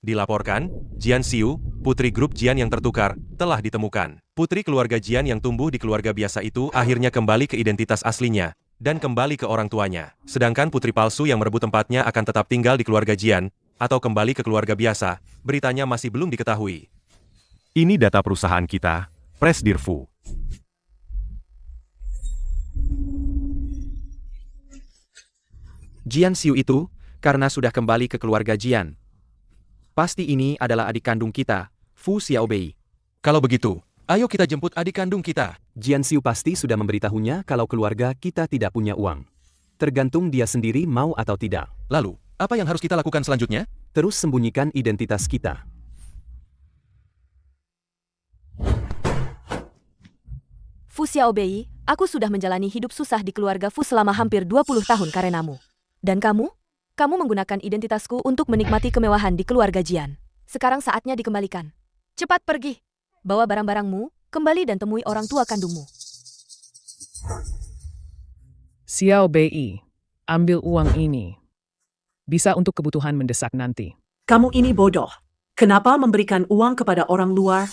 Dilaporkan, Jian Xiu, putri grup Jian yang tertukar, telah ditemukan. Putri keluarga Jian yang tumbuh di keluarga biasa itu akhirnya kembali ke identitas aslinya, dan kembali ke orang tuanya. Sedangkan putri palsu yang merebut tempatnya akan tetap tinggal di keluarga Jian, atau kembali ke keluarga biasa, beritanya masih belum diketahui. Ini data perusahaan kita, Presdirfu. Jian Xiu itu, karena sudah kembali ke keluarga Jian. Pasti ini adalah adik kandung kita, Fu Xiaobei. Kalau begitu, ayo kita jemput adik kandung kita. Jian Xiu pasti sudah memberitahunya kalau keluarga kita tidak punya uang. Tergantung dia sendiri mau atau tidak. Lalu, apa yang harus kita lakukan selanjutnya? Terus sembunyikan identitas kita. Fu Xiaobei, aku sudah menjalani hidup susah di keluarga Fu selama hampir 20 tahun karenamu. Dan kamu? Kamu menggunakan identitasku untuk menikmati kemewahan di keluarga Jian. Sekarang saatnya dikembalikan. Cepat pergi. Bawa barang-barangmu, kembali dan temui orang tua kandungmu. Xiaobei, ambil uang ini. Bisa untuk kebutuhan mendesak nanti. Kamu ini bodoh. Kenapa memberikan uang kepada orang luar?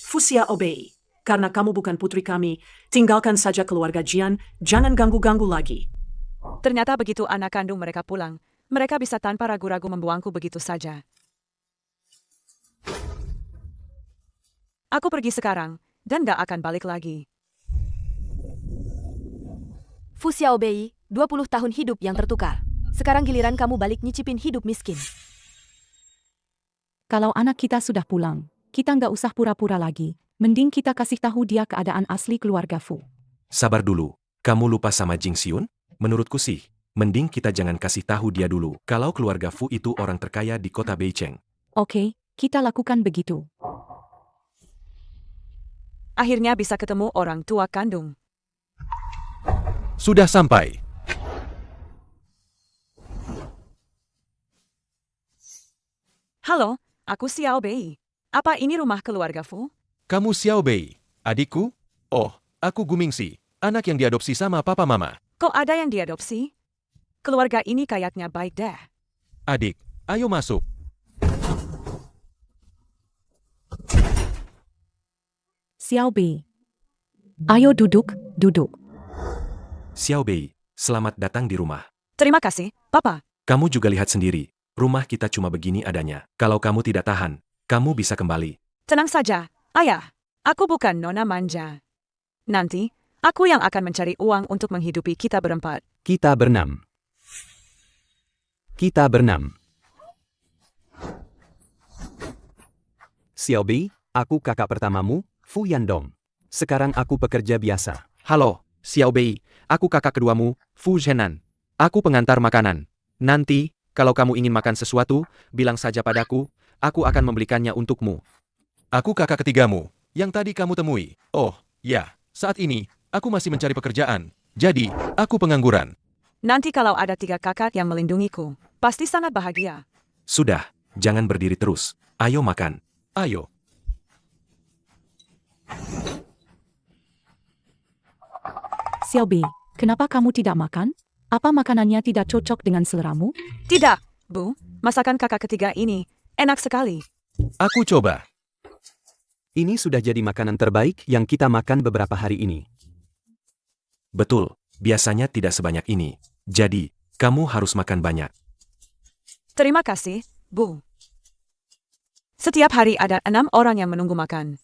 Fu Xiaobei, karena kamu bukan putri kami, tinggalkan saja keluarga Jian, jangan ganggu-ganggu lagi. Ternyata begitu anak kandung mereka pulang, mereka bisa tanpa ragu-ragu membuangku begitu saja. Aku pergi sekarang, dan gak akan balik lagi. Fu Xiaobei, 20 tahun hidup yang tertukar. Sekarang giliran kamu balik nyicipin hidup miskin. Kalau anak kita sudah pulang, kita nggak usah pura-pura lagi. Mending kita kasih tahu dia keadaan asli keluarga Fu. Sabar dulu, kamu lupa sama Jing Xiun? Menurutku sih, mending kita jangan kasih tahu dia dulu kalau keluarga Fu itu orang terkaya di kota Beicheng. Oke, kita lakukan begitu. Akhirnya bisa ketemu orang tua kandung. Sudah sampai. Halo, aku Xiaobei. Apa ini rumah keluarga Fu? Kamu Xiaobei, adikku? Oh, aku Gumingxi, anak yang diadopsi sama papa mama. Kok ada yang diadopsi? Keluarga ini kayaknya baik deh. Adik, ayo masuk. Xiaobei. Ayo duduk, duduk. Xiaobei, selamat datang di rumah. Terima kasih, Papa. Kamu juga lihat sendiri, rumah kita cuma begini adanya. Kalau kamu tidak tahan, kamu bisa kembali. Tenang saja, Ayah. Aku bukan nona manja. Nanti, aku yang akan mencari uang untuk menghidupi kita berempat. Kita berenam. Kita berenam. Xiaobei, aku kakak pertamamu, Fu Yandong. Sekarang aku pekerja biasa. Halo, Xiaobei, aku kakak keduamu, Fu Zhenan. Aku pengantar makanan. Nanti, kalau kamu ingin makan sesuatu, bilang saja padaku, aku akan membelikannya untukmu. Aku kakak ketigamu, yang tadi kamu temui. Oh, ya, saat ini, aku masih mencari pekerjaan. Jadi, aku pengangguran. Nanti kalau ada 3 kakak yang melindungiku, pasti sangat bahagia. Sudah, jangan berdiri terus. Ayo makan. Ayo. Xiaobei, kenapa kamu tidak makan? Apa makanannya tidak cocok dengan seleramu? Tidak, Bu. Masakan kakak ketiga ini enak sekali. Aku coba. Ini sudah jadi makanan terbaik yang kita makan beberapa hari ini. Betul, biasanya tidak sebanyak ini. Jadi, kamu harus makan banyak. Terima kasih, Bu. Setiap hari ada 6 orang yang menunggu makan.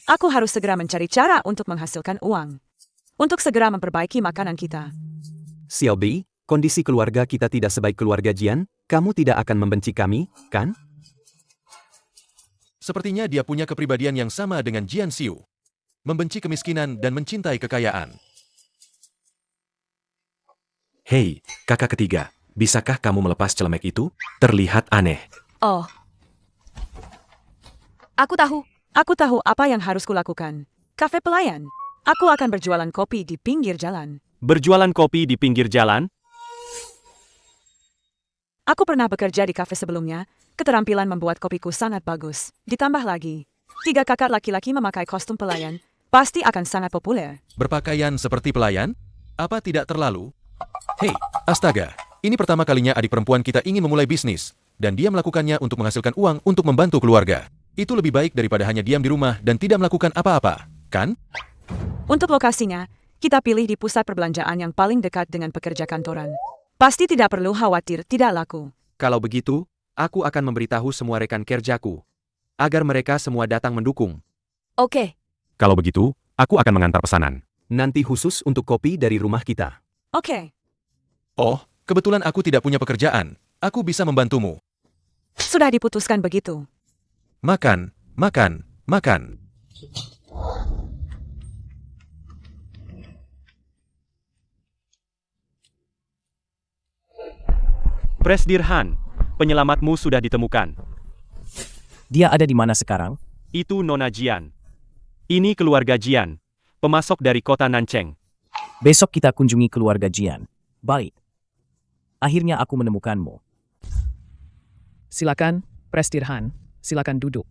Aku harus segera mencari cara untuk menghasilkan uang. Untuk segera memperbaiki makanan kita. Xiaobei, kondisi keluarga kita tidak sebaik keluarga Jian, kamu tidak akan membenci kami, kan? Sepertinya dia punya kepribadian yang sama dengan Jian Xiu. Membenci kemiskinan dan mencintai kekayaan. Hei, kakak ketiga, bisakah kamu melepas celemek itu? Terlihat aneh. Oh. Aku tahu. Aku tahu apa yang harus kulakukan. Kafe pelayan. Aku akan berjualan kopi di pinggir jalan. Berjualan kopi di pinggir jalan? Aku pernah bekerja di kafe sebelumnya. Keterampilan membuat kopiku sangat bagus. Ditambah lagi, 3 kakak laki-laki memakai kostum pelayan. Pasti akan sangat populer. Berpakaian seperti pelayan? Apa tidak terlalu? Hei, astaga. Ini pertama kalinya adik perempuan kita ingin memulai bisnis. dan dia melakukannya untuk menghasilkan uang untuk membantu keluarga. Itu lebih baik daripada hanya diam di rumah dan tidak melakukan apa-apa, kan? Untuk lokasinya, kita pilih di pusat perbelanjaan yang paling dekat dengan pekerja kantoran. Pasti tidak perlu khawatir tidak laku. Kalau begitu, aku akan memberitahu semua rekan kerjaku. Agar mereka semua datang mendukung. Oke, Kalau begitu, aku akan mengantar pesanan. Nanti khusus untuk kopi dari rumah kita. Oke, Oh, kebetulan aku tidak punya pekerjaan. Aku bisa membantumu. sudah diputuskan begitu. Makan, makan, makan. Presdirhan, penyelamatmu sudah ditemukan. Dia ada di mana sekarang? Itu Nona Jian. Ini keluarga Jian, pemasok dari kota Nancheng. Besok kita kunjungi keluarga Jian. Baik. Akhirnya aku menemukanmu. Silakan, Presdirhan. Silakan duduk.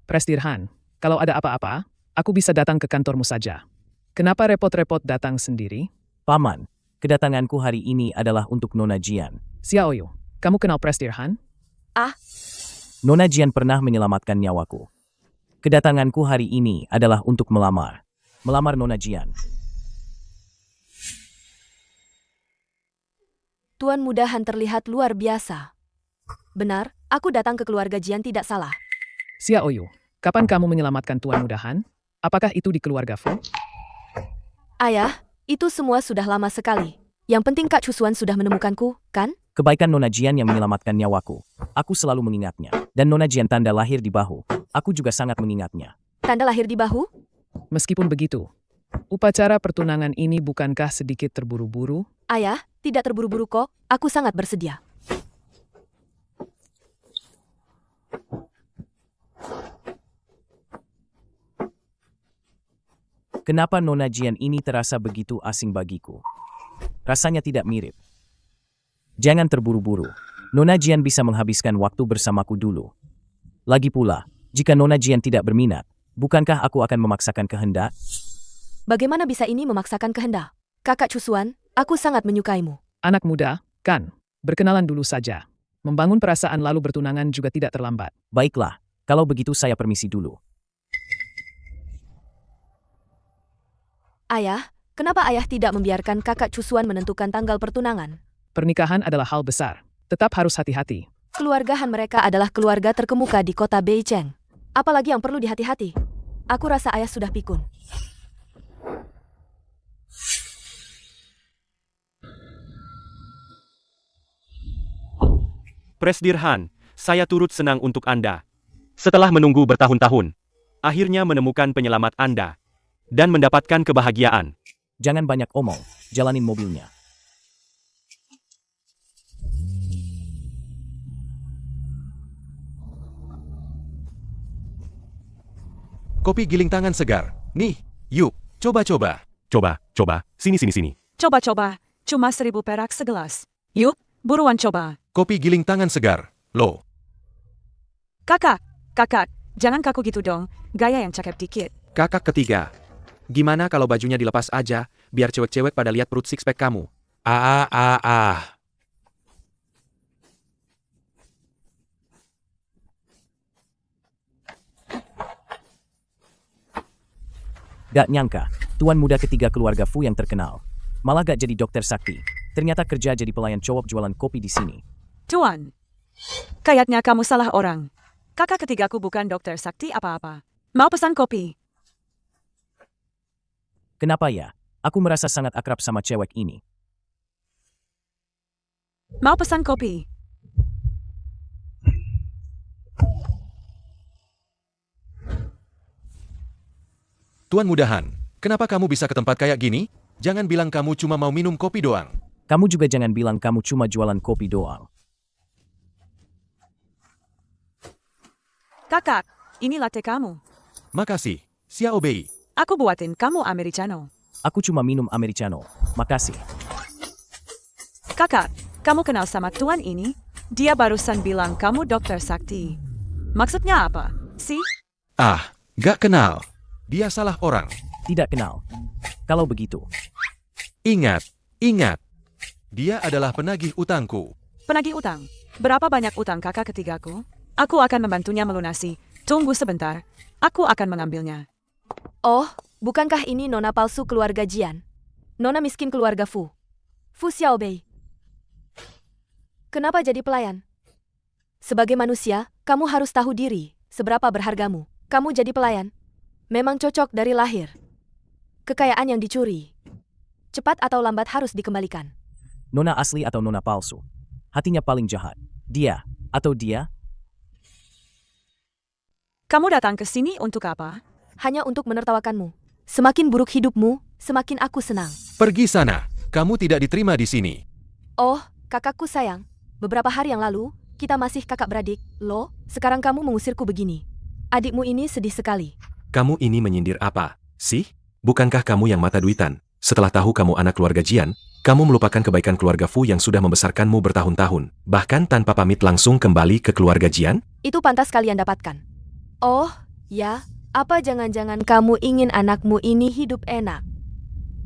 Presdirhan, kalau ada apa-apa, aku bisa datang ke kantormu saja. Kenapa repot-repot datang sendiri? Paman, kedatanganku hari ini adalah untuk Nona Jian. Xiaoyu, kamu kenal Presdirhan? Nona Jian pernah menyelamatkan nyawaku. Kedatanganku hari ini adalah untuk melamar Nona Jian. Tuan Muda Han terlihat luar biasa. Benar, aku datang ke keluarga Jian tidak salah. Xiaoyu, kapan kamu menyelamatkan Tuan Muda Han? Apakah itu di keluarga Fu? Ayah, itu semua sudah lama sekali. Yang penting Kak Cusuan sudah menemukanku, kan? Kebaikan Nona Jian yang menyelamatkan nyawaku. Aku selalu mengingatnya. Dan Nona Jian tanda lahir di bahu. Aku juga sangat mengingatnya. Tanda lahir di bahu? Meskipun begitu, upacara pertunangan ini bukankah sedikit terburu-buru? Ayah, tidak terburu-buru kok. Aku sangat bersedia. Kenapa Nona Jian ini terasa begitu asing bagiku? Rasanya tidak mirip. Jangan terburu-buru. Nona Jian bisa menghabiskan waktu bersamaku dulu. Lagi pula, jika Nona Jian tidak berminat, bukankah aku akan memaksakan kehendak? Bagaimana bisa ini memaksakan kehendak? Kakak Cusuan, aku sangat menyukaimu. Anak muda, kan? Berkenalan dulu saja. Membangun perasaan lalu bertunangan juga tidak terlambat. Baiklah, kalau begitu saya permisi dulu. Ayah, kenapa ayah tidak membiarkan kakak Cusuan menentukan tanggal pertunangan? Pernikahan adalah hal besar. Tetap harus hati-hati. Keluarga Han mereka adalah keluarga terkemuka di kota Beijing. Apalagi yang perlu dihati-hati? Aku rasa ayah sudah pikun. Presdirhan, saya turut senang untuk Anda. Setelah menunggu bertahun-tahun, akhirnya menemukan penyelamat Anda. Dan mendapatkan kebahagiaan. Jangan banyak omong, jalanin mobilnya. Kopi giling tangan segar. Nih, yuk, coba-coba. Coba. Sini. Coba-coba, cuma 1.000 perak segelas. Yuk, buruan coba. Kopi giling tangan segar. Loh, Kakak, jangan kaku gitu dong. Gaya yang cakep dikit. Kakak ketiga. Gimana kalau bajunya dilepas aja, biar cewek-cewek pada lihat perut six-pack kamu? Gak nyangka, tuan muda ketiga keluarga Fu yang terkenal. Malah gak jadi dokter sakti. Ternyata kerja jadi pelayan cowok jualan kopi di sini. Tuan, kayaknya kamu salah orang. Kakak ketigaku bukan dokter sakti apa-apa. Mau pesan kopi? Kenapa ya? Aku merasa sangat akrab sama cewek ini. Mau pesan kopi? Tuan Muda Han, kenapa kamu bisa ke tempat kayak gini? Jangan bilang kamu cuma mau minum kopi doang. Kamu juga jangan bilang kamu cuma jualan kopi doang. Kakak, ini latte kamu. Makasih, Xiao Bei. Aku buatin kamu americano. Aku cuma minum americano. Makasih. Kakak, kamu kenal sama tuan ini? Dia barusan bilang kamu dokter sakti. Maksudnya apa? sih? Gak kenal. Dia salah orang. Tidak kenal. Kalau begitu, Ingat, Dia adalah penagih utangku. Penagih utang. Berapa banyak utang kakak ketigaku? Aku akan membantunya melunasi. Tunggu sebentar. Aku akan mengambilnya. Oh, bukankah ini nona palsu keluarga Jian? Nona miskin keluarga Fu. Fu Xiaobei. Kenapa jadi pelayan? Sebagai manusia, kamu harus tahu diri, seberapa berhargamu. Kamu jadi pelayan. Memang cocok dari lahir. Kekayaan yang dicuri. Cepat atau lambat harus dikembalikan. Nona asli atau nona palsu? Hatinya paling jahat. Dia atau dia? Kamu datang ke sini untuk apa? Hanya untuk menertawakanmu. Semakin buruk hidupmu, semakin aku senang. Pergi sana. Kamu tidak diterima di sini. Oh, kakakku sayang. Beberapa hari yang lalu, kita masih kakak beradik. Loh, sekarang kamu mengusirku begini. Adikmu ini sedih sekali. Kamu ini menyindir apa, sih? Bukankah kamu yang mata duitan? Setelah tahu kamu anak keluarga Jian, kamu melupakan kebaikan keluarga Fu yang sudah membesarkanmu bertahun-tahun, bahkan tanpa pamit langsung kembali ke keluarga Jian? Itu pantas kalian dapatkan. Oh, ya, apa jangan-jangan kamu ingin anakmu ini hidup enak?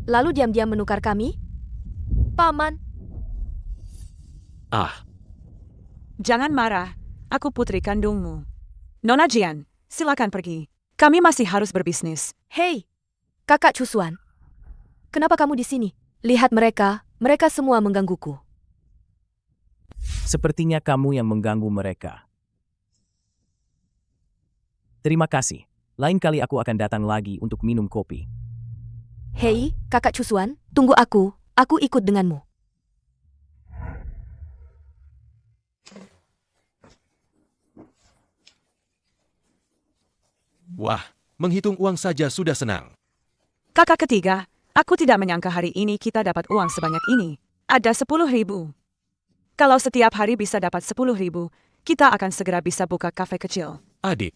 Lalu diam-diam menukar kami? Paman. Ah, Jangan marah. Aku putri kandungmu. Nona Jian, silakan pergi. Kami masih harus berbisnis. Hei, kakak Cusuan. Kenapa kamu di sini? Lihat mereka semua menggangguku. Sepertinya kamu yang mengganggu mereka. Terima kasih. Lain kali aku akan datang lagi untuk minum kopi. Hei, kakak Cusuan, tunggu aku ikut denganmu. wah, menghitung uang saja sudah senang. Kakak ketiga, aku tidak menyangka hari ini kita dapat uang sebanyak ini. Ada 10.000. Kalau setiap hari bisa dapat 10.000, kita akan segera bisa buka kafe kecil. Adik,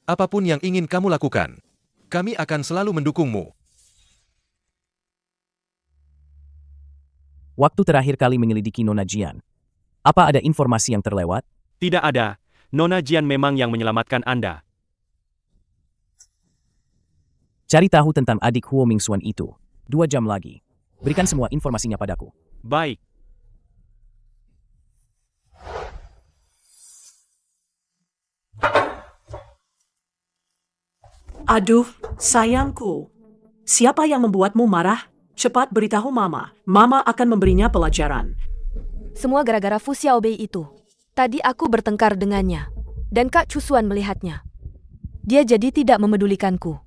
Apapun yang ingin kamu lakukan, kami akan selalu mendukungmu. Waktu terakhir kali menyelidiki Nona Jian. Apa ada informasi yang terlewat? Tidak ada. Nona Jian memang yang menyelamatkan Anda. Cari tahu tentang adik Huo Mingxuan itu. 2 jam lagi. Berikan semua informasinya padaku. Baik. Aduh, sayangku. Siapa yang membuatmu marah? Cepat beritahu Mama. Mama akan memberinya pelajaran. Semua gara-gara Fu Xiaobei itu. Tadi aku bertengkar dengannya. Dan Kak Cusuan melihatnya. Dia jadi tidak memedulikanku.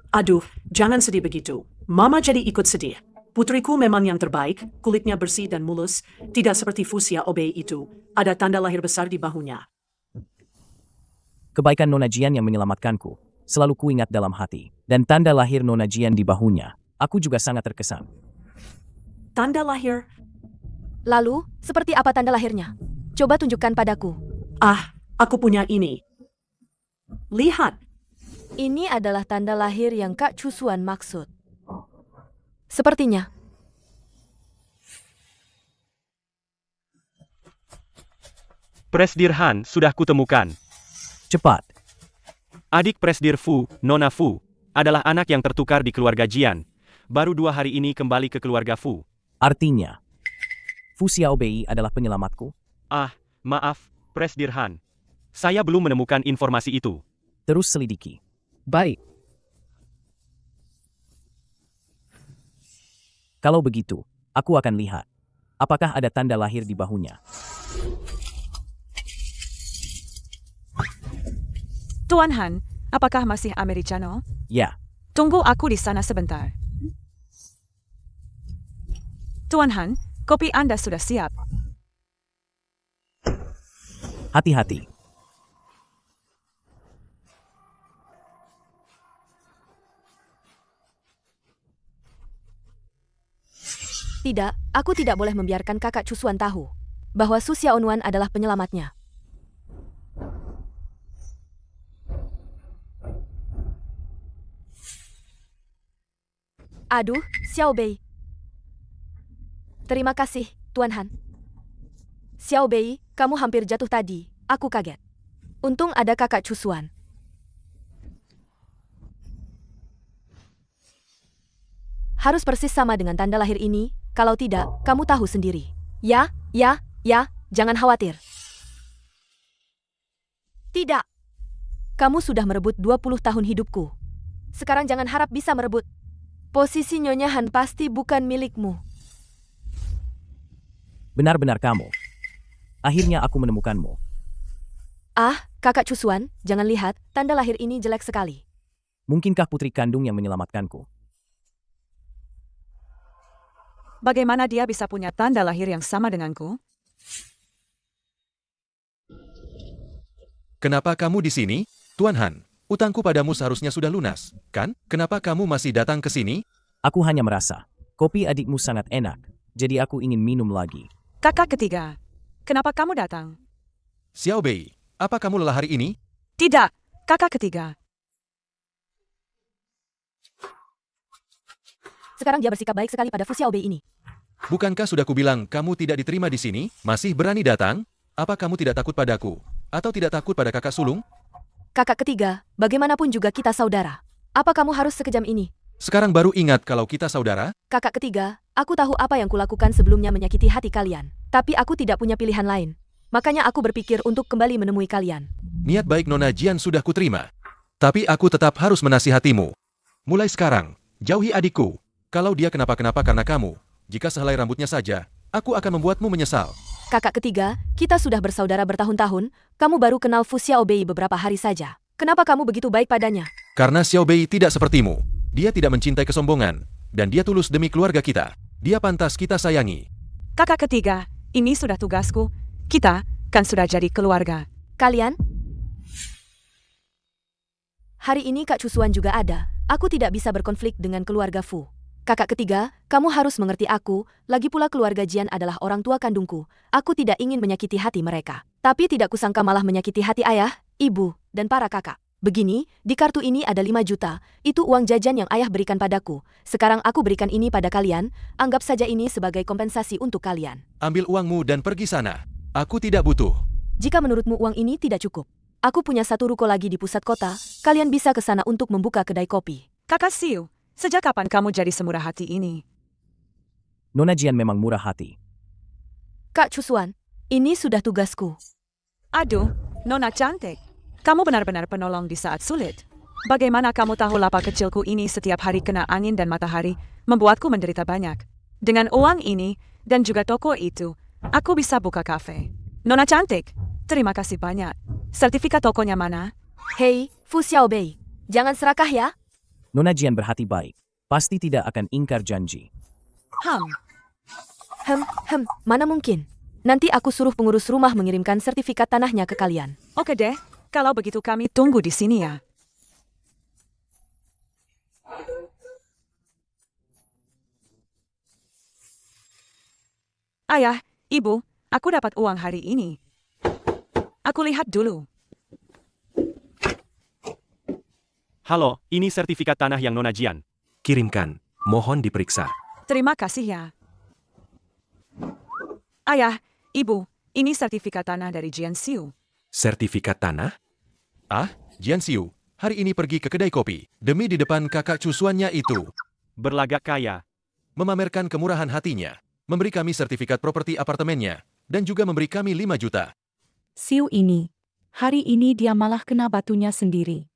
Aduh, jangan sedih begitu. Mama jadi ikut sedih. Putriku memang yang terbaik, kulitnya bersih dan mulus, tidak seperti Fu Xiaobei itu. Ada tanda lahir besar di bahunya. Kebaikan Nona Jian yang menyelamatkanku. Selalu kuingat dalam hati. Dan tanda lahir Nona Jian di bahunya. Aku juga sangat terkesan. Tanda lahir? Lalu, seperti apa tanda lahirnya? Coba tunjukkan padaku. Ah, aku punya ini. Lihat. Ini adalah tanda lahir yang Kak Cusuan maksud. Sepertinya. Presdir Han sudah kutemukan. Cepat. Adik Presdir Fu, Nona Fu, adalah anak yang tertukar di keluarga Jian. Baru 2 hari ini kembali ke keluarga Fu. Artinya, Fu Xiaobei adalah penyelamatku? Ah, maaf, Presdir Han. Saya belum menemukan informasi itu. Terus selidiki. Baik. Kalau begitu, aku akan lihat. Apakah ada tanda lahir di bahunya? Tuan Han, apakah masih Americano? Ya. Tunggu aku di sana sebentar. Tuan Han, kopi Anda sudah siap. Hati-hati. Tidak, aku tidak boleh membiarkan kakak Cusuan tahu bahwa Su Xiaonuan adalah penyelamatnya. Aduh, Xiaobei. Terima kasih, Tuan Han. Xiaobei, kamu hampir jatuh tadi. Aku kaget. Untung ada kakak Cusuan. Harus persis sama dengan tanda lahir ini, Kalau tidak, kamu tahu sendiri. Ya, jangan khawatir. Tidak. Kamu sudah merebut 20 tahun hidupku. Sekarang jangan harap bisa merebut. Posisi Nyonya Han pasti bukan milikmu. Benar-benar kamu. Akhirnya aku menemukanmu. Ah, Kakak Cusuan, jangan lihat, tanda lahir ini jelek sekali. Mungkinkah putri kandung yang menyelamatkanku? Bagaimana dia bisa punya tanda lahir yang sama denganku? Kenapa kamu di sini? Tuan Han, utangku padamu seharusnya sudah lunas, kan? Kenapa kamu masih datang ke sini? Aku hanya merasa, kopi adikmu sangat enak, jadi aku ingin minum lagi. Kakak ketiga, kenapa kamu datang? Xiao Bei, apa kamu lelah hari ini? Tidak, kakak ketiga. Sekarang dia bersikap baik sekali pada Fu Xiaobei ini. Bukankah sudah kubilang kamu tidak diterima di sini? Masih berani datang? Apa kamu tidak takut padaku? Atau tidak takut pada kakak sulung? Kakak ketiga, bagaimanapun juga kita saudara. Apa kamu harus sekejam ini? Sekarang baru ingat kalau kita saudara? Kakak ketiga, aku tahu apa yang kulakukan sebelumnya menyakiti hati kalian. Tapi aku tidak punya pilihan lain. Makanya aku berpikir untuk kembali menemui kalian. Niat baik Nona Jian sudah kuterima. Tapi aku tetap harus menasihatimu. Mulai sekarang, jauhi adikku. Kalau dia kenapa-kenapa karena kamu, jika sehelai rambutnya saja, aku akan membuatmu menyesal. Kakak ketiga, kita sudah bersaudara bertahun-tahun, kamu baru kenal Fu Xiaobei beberapa hari saja. Kenapa kamu begitu baik padanya? Karena Xiao Bei tidak sepertimu. Dia tidak mencintai kesombongan, dan dia tulus demi keluarga kita. Dia pantas kita sayangi. Kakak ketiga, ini sudah tugasku. Kita kan sudah jadi keluarga. Kalian? Hari ini Kak Cusuan juga ada. Aku tidak bisa berkonflik dengan keluarga Fu. Kakak ketiga, kamu harus mengerti aku, lagi pula keluarga Jian adalah orang tua kandungku. Aku tidak ingin menyakiti hati mereka. Tapi tidak kusangka malah menyakiti hati ayah, ibu, dan para kakak. Begini, di kartu ini ada 5 juta, itu uang jajan yang ayah berikan padaku. Sekarang aku berikan ini pada kalian, anggap saja ini sebagai kompensasi untuk kalian. Ambil uangmu dan pergi sana. Aku tidak butuh. Jika menurutmu uang ini tidak cukup, aku punya 1 ruko lagi di pusat kota, kalian bisa ke sana untuk membuka kedai kopi. Kakak Siu, sejak kapan kamu jadi semurah hati ini? Nona Jian memang murah hati. Kak Cusuan, ini sudah tugasku. Aduh, Nona cantik. Kamu benar-benar penolong di saat sulit. Bagaimana kamu tahu lapak kecilku ini setiap hari kena angin dan matahari, membuatku menderita banyak. Dengan uang ini, dan juga toko itu, aku bisa buka kafe. Nona cantik, terima kasih banyak. Sertifikat tokonya mana? Hei, Fu Xiaobei, jangan serakah ya. Nona Jian berhati baik, pasti tidak akan ingkar janji. Mana mungkin. Nanti aku suruh pengurus rumah mengirimkan sertifikat tanahnya ke kalian. Oke deh, kalau begitu kami tunggu di sini ya. Ayah, ibu, aku dapat uang hari ini. Aku lihat dulu. Halo, ini sertifikat tanah yang Nona Jian. Kirimkan. Mohon diperiksa. Terima kasih ya. Ayah, ibu, ini sertifikat tanah dari Jian Xiu. Sertifikat tanah? Ah, Jian Xiu, hari ini pergi ke kedai kopi, demi di depan kakak cusuannya itu. Berlagak kaya. Memamerkan kemurahan hatinya, memberi kami sertifikat properti apartemennya, dan juga memberi kami 5 juta. Siu ini. Hari ini dia malah kena batunya sendiri.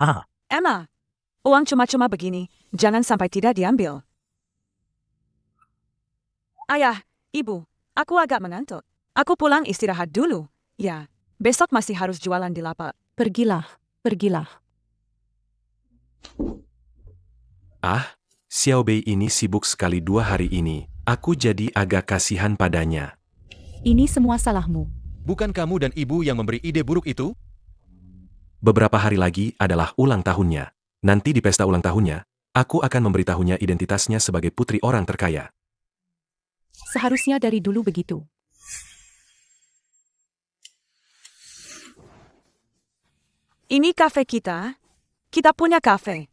Ah, Emma, uang cuma-cuma begini, jangan sampai tidak diambil. Ayah, ibu, aku agak mengantuk. Aku pulang istirahat dulu. Ya, besok masih harus jualan di lapak. Pergilah, pergilah. Ah, Xiao Bei ini sibuk sekali 2 hari ini. Aku jadi agak kasihan padanya. Ini semua salahmu. Bukan kamu dan ibu yang memberi ide buruk itu? Beberapa hari lagi adalah ulang tahunnya. Nanti di pesta ulang tahunnya, aku akan memberitahunya identitasnya sebagai putri orang terkaya. Seharusnya dari dulu begitu. Ini kafe kita. Kita punya kafe.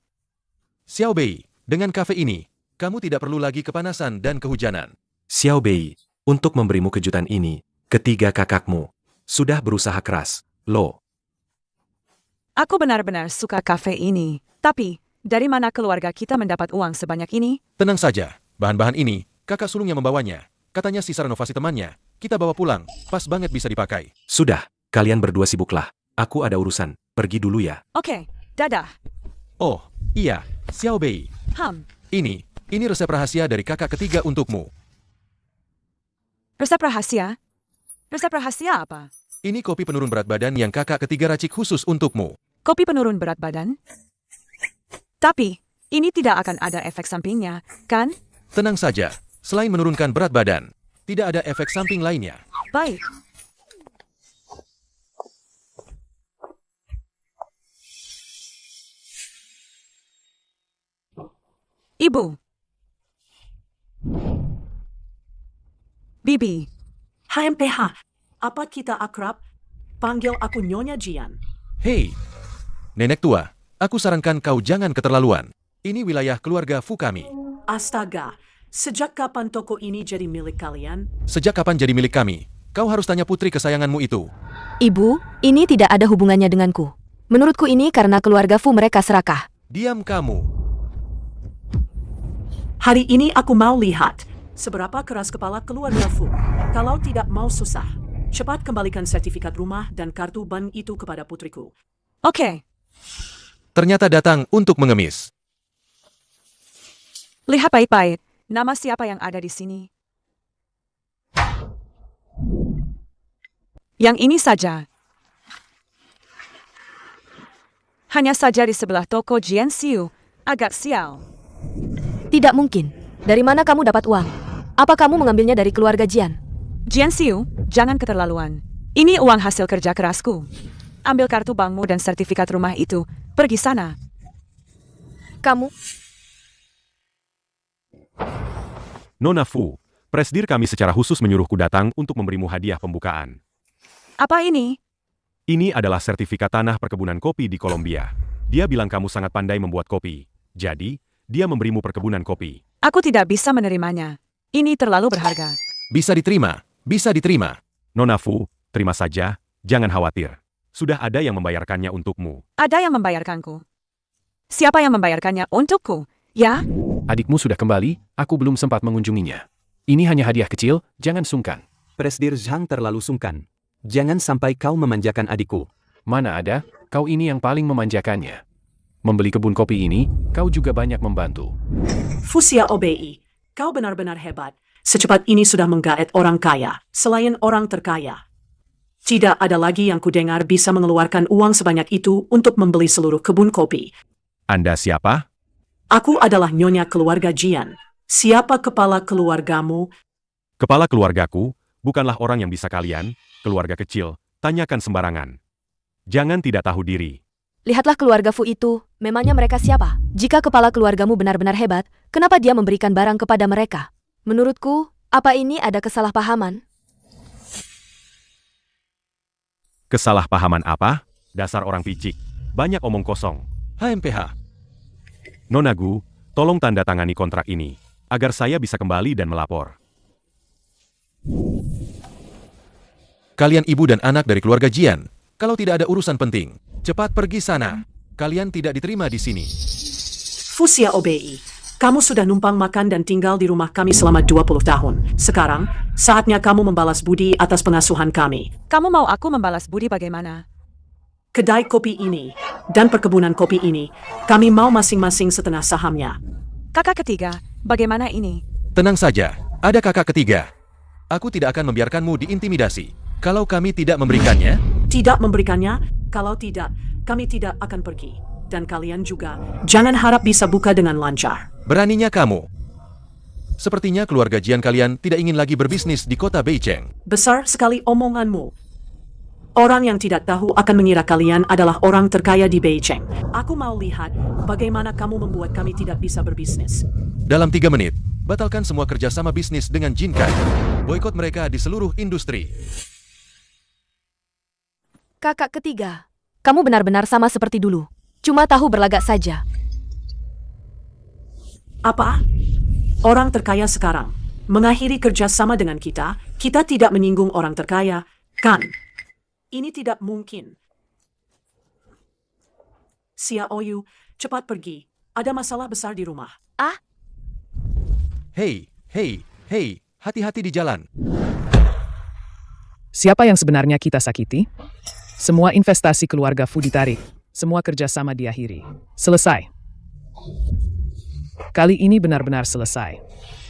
Xiao Bei, dengan kafe ini, kamu tidak perlu lagi kepanasan dan kehujanan. Xiao Bei, untuk memberimu kejutan ini, ketiga kakakmu sudah berusaha keras. Lo. Aku benar-benar suka kafe ini. Tapi, dari mana keluarga kita mendapat uang sebanyak ini? Tenang saja, bahan-bahan ini Kakak sulungnya membawanya. Katanya sisa renovasi temannya. Kita bawa pulang. Pas banget bisa dipakai. Sudah, kalian berdua sibuklah. Aku ada urusan. Pergi dulu ya. Oke, dadah. Oh, iya. Xiao Bei. Ini resep rahasia dari kakak ketiga untukmu. Resep rahasia? Resep rahasia apa? Ini kopi penurun berat badan yang kakak ketiga racik khusus untukmu. Kopi penurun berat badan? Tapi, ini tidak akan ada efek sampingnya, kan? Tenang saja. Selain menurunkan berat badan, tidak ada efek samping lainnya. Baik. Ibu. Bibi. HMPH, apa kita akrab? Panggil aku Nyonya Jian. Hei, nenek tua, aku sarankan kau jangan keterlaluan. Ini wilayah keluarga Fu kami. Astaga, sejak kapan toko ini jadi milik kalian? Sejak kapan jadi milik kami? Kau harus tanya putri kesayanganmu itu. Ibu, ini tidak ada hubungannya denganku. Menurutku ini karena keluarga Fu mereka serakah. Diam kamu. Hari ini aku mau lihat seberapa keras kepala keluarga Fu. Kalau tidak mau susah, cepat kembalikan sertifikat rumah dan kartu ban itu kepada putriku. Oke. Ternyata datang untuk mengemis. Lihat baik-baik. Nama siapa yang ada di sini? Yang ini saja. Hanya saja di sebelah toko Jian Xiu. Agak sial. Tidak mungkin. Dari mana kamu dapat uang? Apa kamu mengambilnya dari keluarga Jian? Jian Xiu, jangan keterlaluan. Ini uang hasil kerja kerasku. Ambil kartu bankmu dan sertifikat rumah itu. Pergi sana. Kamu? Nona Fu, presdir kami secara khusus menyuruhku datang untuk memberimu hadiah pembukaan. Apa ini? Ini adalah sertifikat tanah perkebunan kopi di Kolombia. Dia bilang kamu sangat pandai membuat kopi. Jadi, dia memberimu perkebunan kopi. Aku tidak bisa menerimanya. Ini terlalu berharga. Bisa diterima, bisa diterima. Nona Fu, terima saja, jangan khawatir. Sudah ada yang membayarkannya untukmu. Ada yang membayarkanku. Siapa yang membayarkannya untukku? Ya? Adikmu sudah kembali, aku belum sempat mengunjunginya. Ini hanya hadiah kecil, jangan sungkan. Presdir Zhang terlalu sungkan. Jangan sampai kau memanjakan adikku. Mana ada, kau ini yang paling memanjakannya. Membeli kebun kopi ini, kau juga banyak membantu. Fusia Obei, kau benar-benar hebat. Secepat ini sudah menggaet orang kaya, selain orang terkaya. Tidak ada lagi yang kudengar bisa mengeluarkan uang sebanyak itu untuk membeli seluruh kebun kopi. Anda siapa? Aku adalah Nyonya keluarga Jian. Siapa kepala keluargamu? Kepala keluargaku, bukanlah orang yang bisa kalian, keluarga kecil, tanyakan sembarangan. Jangan tidak tahu diri. Lihatlah keluarga Fu itu, memangnya mereka siapa? Jika kepala keluargamu benar-benar hebat, kenapa dia memberikan barang kepada mereka? Menurutku, apa ini ada kesalahpahaman? Kesalahpahaman apa? Dasar orang picik. Banyak omong kosong. HMPH. Nona Gu, tolong tanda tangani kontrak ini, agar saya bisa kembali dan melapor. Kalian ibu dan anak dari keluarga Jian. Kalau tidak ada urusan penting, cepat pergi sana. Kalian tidak diterima di sini. Fusia Obei, kamu sudah numpang makan dan tinggal di rumah kami selama 20 tahun. Sekarang, saatnya kamu membalas budi atas pengasuhan kami. Kamu mau aku membalas budi bagaimana? Kedai kopi ini dan perkebunan kopi ini, kami mau masing-masing setengah sahamnya. Kakak ketiga, bagaimana ini? Tenang saja, ada kakak ketiga. Aku tidak akan membiarkanmu diintimidasi. Kalau kami tidak memberikannya, kalau tidak, kami tidak akan pergi. Dan kalian juga, jangan harap bisa buka dengan lancar. beraninya kamu. Sepertinya keluarga Jian kalian tidak ingin lagi berbisnis di kota Beicheng. Besar sekali omonganmu. Orang yang tidak tahu akan mengira kalian adalah orang terkaya di Beicheng. Aku mau lihat bagaimana kamu membuat kami tidak bisa berbisnis. Dalam 3 menit, batalkan semua kerjasama bisnis dengan Jinkai. Boikot mereka di seluruh industri. Kakak ketiga, kamu benar-benar sama seperti dulu. Cuma tahu berlagak saja. Apa? Orang terkaya sekarang mengakhiri kerjasama dengan kita tidak menyinggung orang terkaya, kan? Ini tidak mungkin. Xiaoyu, cepat pergi. Ada masalah besar di rumah. Ah? Hei, Hei, hati-hati di jalan. Siapa yang sebenarnya kita sakiti? Semua investasi keluarga Fu ditarik. Semua kerjasama diakhiri. Selesai. Kali ini benar-benar selesai.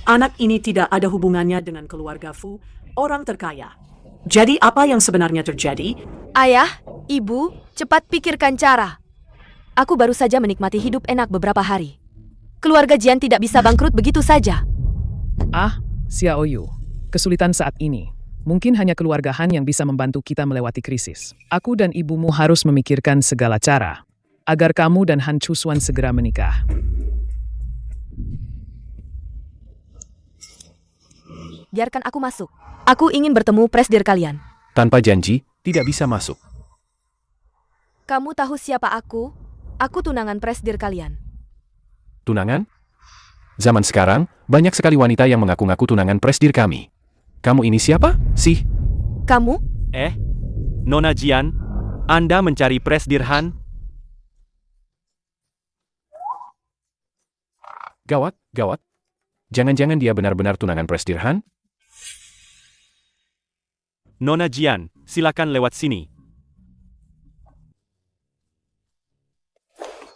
Anak ini tidak ada hubungannya dengan keluarga Fu, orang terkaya. Jadi apa yang sebenarnya terjadi? Ayah, ibu, cepat pikirkan cara. Aku baru saja menikmati hidup enak beberapa hari. Keluarga Jian tidak bisa bangkrut begitu saja. Ah, Xiao Yu. Kesulitan saat ini. Mungkin hanya keluarga Han yang bisa membantu kita melewati krisis. Aku dan ibumu harus memikirkan segala cara agar kamu dan Han Chusuan segera menikah. Biarkan aku masuk. Aku ingin bertemu presdir kalian. Tanpa janji, tidak bisa masuk. Kamu tahu siapa aku? Aku tunangan presdir kalian. Tunangan? Zaman sekarang, banyak sekali wanita yang mengaku-ngaku tunangan presdir kami. Kamu ini siapa, sih? Kamu? Nona Jian, Anda mencari presdir Han? Gawat, gawat. Jangan-jangan dia benar-benar tunangan presdir Han? Nona Jian, silakan lewat sini.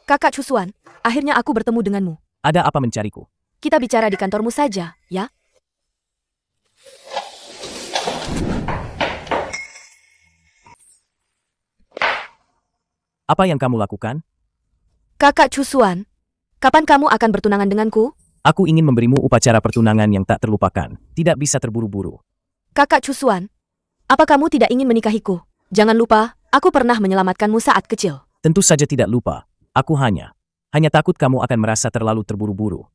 Kakak Chusuan, akhirnya aku bertemu denganmu. Ada apa mencariku? Kita bicara di kantormu saja, ya? Apa yang kamu lakukan? Kakak Chusuan, kapan kamu akan bertunangan denganku? Aku ingin memberimu upacara pertunangan yang tak terlupakan. Tidak bisa terburu-buru. Kakak Chusuan, apa kamu tidak ingin menikahiku? Jangan lupa, aku pernah menyelamatkanmu saat kecil. Tentu saja tidak lupa. Aku hanya takut kamu akan merasa terlalu terburu-buru.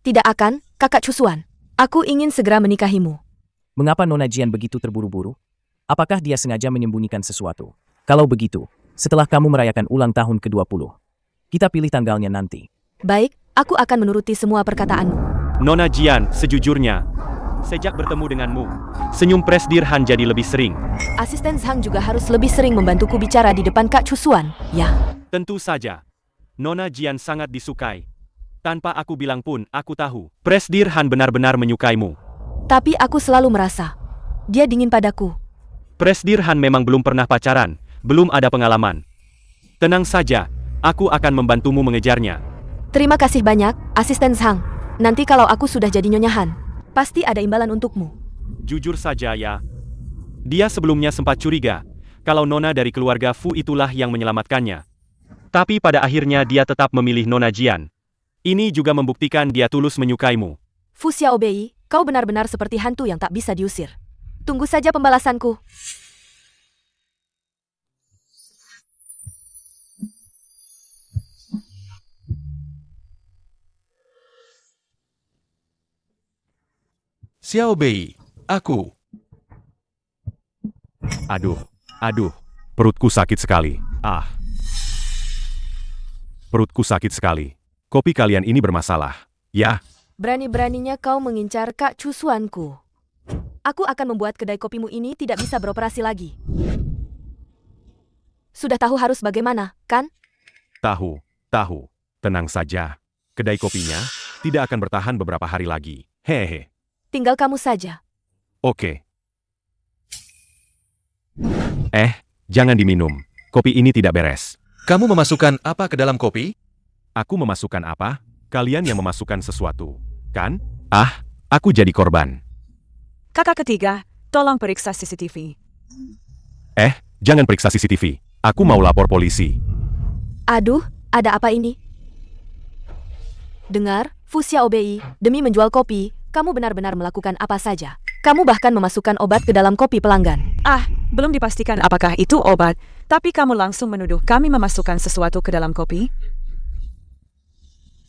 Tidak akan, Kakak Chusuan. Aku ingin segera menikahimu. Mengapa Nona Jian begitu terburu-buru? Apakah dia sengaja menyembunyikan sesuatu? Kalau begitu, setelah kamu merayakan ulang tahun ke-20, kita pilih tanggalnya nanti. Baik, aku akan menuruti semua perkataanmu. Nona Jian, sejujurnya, sejak bertemu denganmu, senyum presdir Han jadi lebih sering. Asisten Zhang juga harus lebih sering membantuku bicara di depan Kak Chusuan, ya. Tentu saja, Nona Jian sangat disukai. Tanpa aku bilang pun, aku tahu. Presdir Han benar-benar menyukaimu. Tapi aku selalu merasa, dia dingin padaku. Presdir Han memang belum pernah pacaran, belum ada pengalaman. Tenang saja, aku akan membantumu mengejarnya. Terima kasih banyak, Asisten Zhang. Nanti kalau aku sudah jadi Nyonya Han, pasti ada imbalan untukmu. Jujur saja ya, dia sebelumnya sempat curiga, kalau Nona dari keluarga Fu itulah yang menyelamatkannya. Tapi pada akhirnya dia tetap memilih Nona Jian. Ini juga membuktikan dia tulus menyukaimu. Fu Xiaobei, kau benar-benar seperti hantu yang tak bisa diusir. Tunggu saja pembalasanku. Xiaobei, aku. Aduh, perutku sakit sekali. Perutku sakit sekali. Kopi kalian ini bermasalah. Ya, Berani-beraninya kau mengincar Kak Chusuanku. Aku akan membuat kedai kopimu ini tidak bisa beroperasi lagi. Sudah tahu harus bagaimana, kan? tahu. Tenang saja. Kedai kopinya tidak akan bertahan beberapa hari lagi. Hehe. Tinggal kamu saja. Oke. Jangan diminum. Kopi ini tidak beres. Kamu memasukkan apa ke dalam kopi? Aku memasukkan apa? Kalian yang memasukkan sesuatu, kan? Aku jadi korban. Kakak ketiga, tolong periksa CCTV. Jangan periksa CCTV. Aku mau lapor polisi. Aduh, ada apa ini? Dengar, Fu Xiaobei, demi menjual kopi, kamu benar-benar melakukan apa saja. Kamu bahkan memasukkan obat ke dalam kopi pelanggan. Belum dipastikan apakah itu obat, tapi kamu langsung menuduh kami memasukkan sesuatu ke dalam kopi?